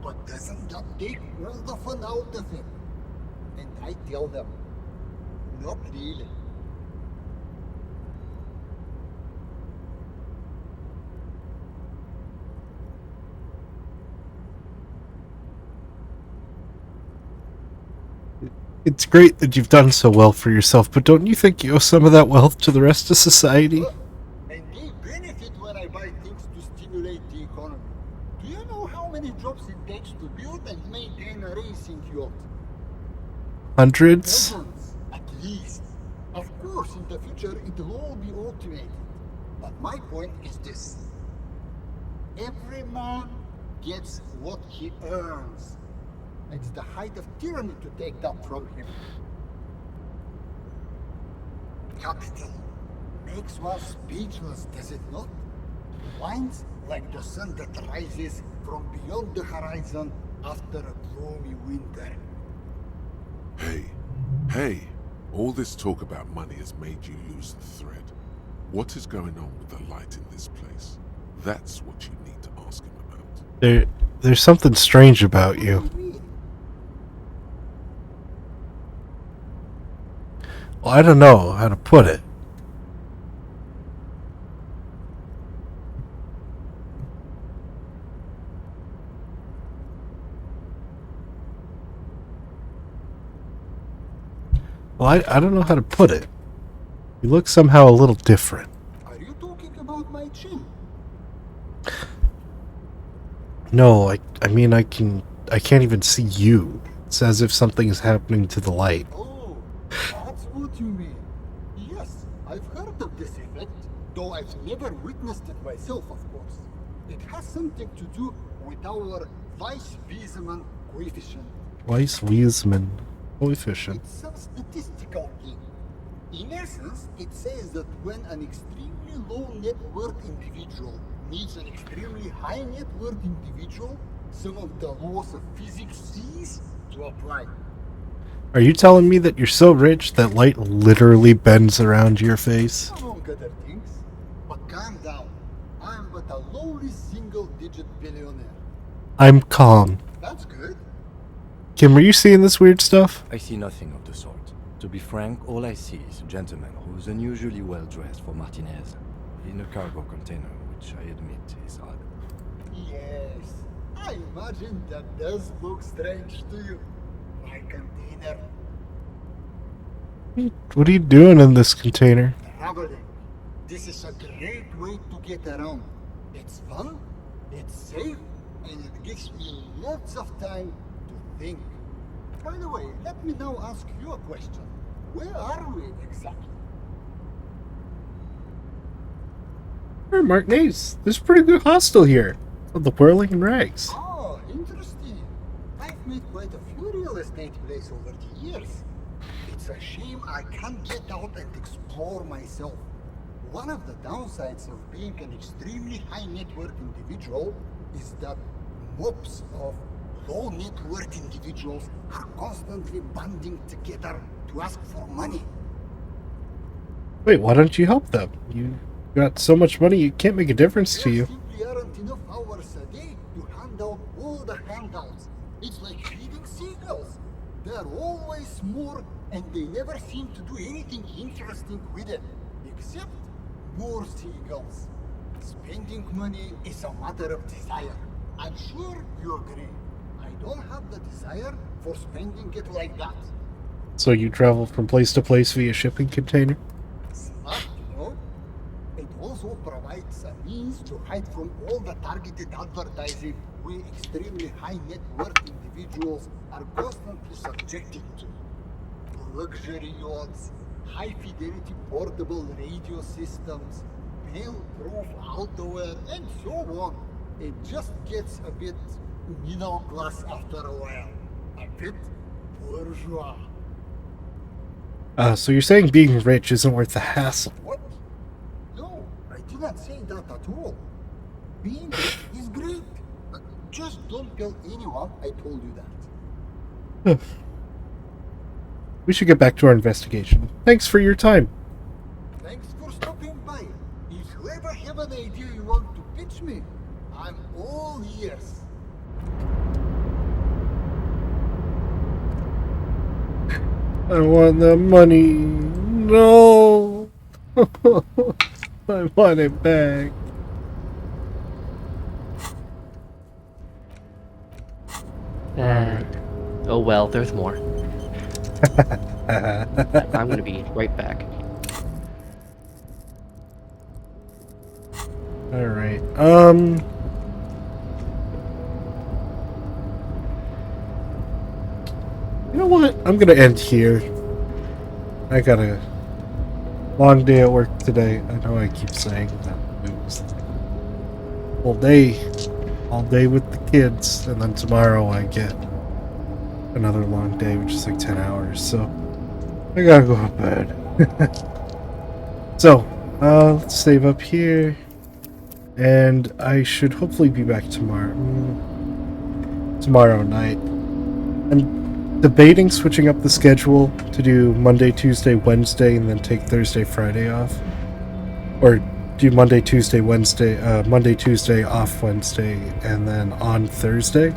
but doesn't that take all the fun out of it? And I tell them, not really. It's great that you've done so well for yourself, but don't you think you owe some of that wealth to the rest of society? And they benefit when I buy things to stimulate the economy. Do you know how many jobs it takes to build and maintain a racing yacht? Hundreds? Dozens, at least. Of course, in the future it will all be automated. But my point is this. Every man gets what he earns. It's the height of tyranny to take that from him. Capital makes one speechless, does it not? Winds like the sun that rises from beyond the horizon after a gloomy winter. Hey, all this talk about money has made you lose the thread. What is going on with the light in this place? That's what you need to ask him about. There's something strange about you. Well, I don't know how to put it. Well, I don't know how to put it. You look somehow a little different. Are you talking about my chin? No, I mean I can't even see you. It's as if something is happening to the light. Oh, that's what you mean. Yes, I've heard of this effect. though I've never witnessed it myself, of course. It has something to do with our Weiss-Wiesmann coefficient. Weiss-Wiesmann coefficient. It's some statistical game. In essence, it says that when an extremely low net worth individual meets an extremely high net worth individual, some of the laws of physics cease to apply. Are you telling me that you're so rich that light literally bends around your face? Among other things. But calm down. I'm but a lowly single-digit billionaire. I'm calm. That's good. Kim, are you seeing this weird stuff? I see nothing of the sort. To be frank, all I see is a gentleman who's unusually well dressed for Martinez, in a cargo container, which I admit is odd. Yes, I imagine that does look strange to you. My container. What are you doing in this container? Traveling. This is a great way to get around. It's fun, it's safe, and it gives me lots of time to think. By the way, let me now ask you a question. Where are we exactly? We're Martinez. There's a pretty good hostel here. Of the Whirling in Rags. Oh, interesting. I've made quite a few real estate plays over the years. It's a shame I can't get out and explore myself. One of the downsides of being an extremely high net worth individual is that mobs of low net worth individuals are constantly banding together to ask for money. Wait, why don't you help them? You got so much money, it can't make a difference to you. There simply aren't enough hours a day to hand out all the handouts. It's like feeding seagulls. There are always more, and they never seem to do anything interesting with it, except more seagulls. Spending money is a matter of desire. I'm sure you agree. I don't have the desire for spending it like that. So you travel from place to place via shipping container? Smart, no? It also provides a means to hide from all the targeted advertising we extremely high net worth individuals are constantly subjected to. Luxury yachts, high fidelity portable radio systems, fail-proof outerwear, and so on. It just gets a bit middle class after a while. A bit bourgeois. So you're saying being rich isn't worth the hassle? What? No, I did not say that at all. Being rich is great. Just don't tell anyone I told you that. We should get back to our investigation. Thanks for your time. Thanks for stopping by. If you ever have an idea you want to pitch me, I'm all ears. I want the money. No. I want it back. Oh well, there's more. I'm gonna be right back. Alright, you know what? I'm gonna end here. I got a long day at work today. I know I keep saying that. It was all day with the kids, and then tomorrow I get another long day, which is like 10 hours, so I gotta go to bed. So, let's save up here, and I should hopefully be back tomorrow night. I'm debating switching up the schedule to do Monday, Tuesday, Wednesday, and then take Thursday, Friday off. Or do Monday, Tuesday, off Wednesday, and then on Thursday.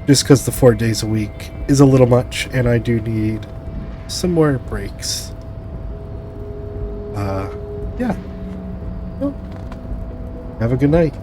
Just because the 4 days a week is a little much, and I do need some more breaks. Yeah. Well, have a good night.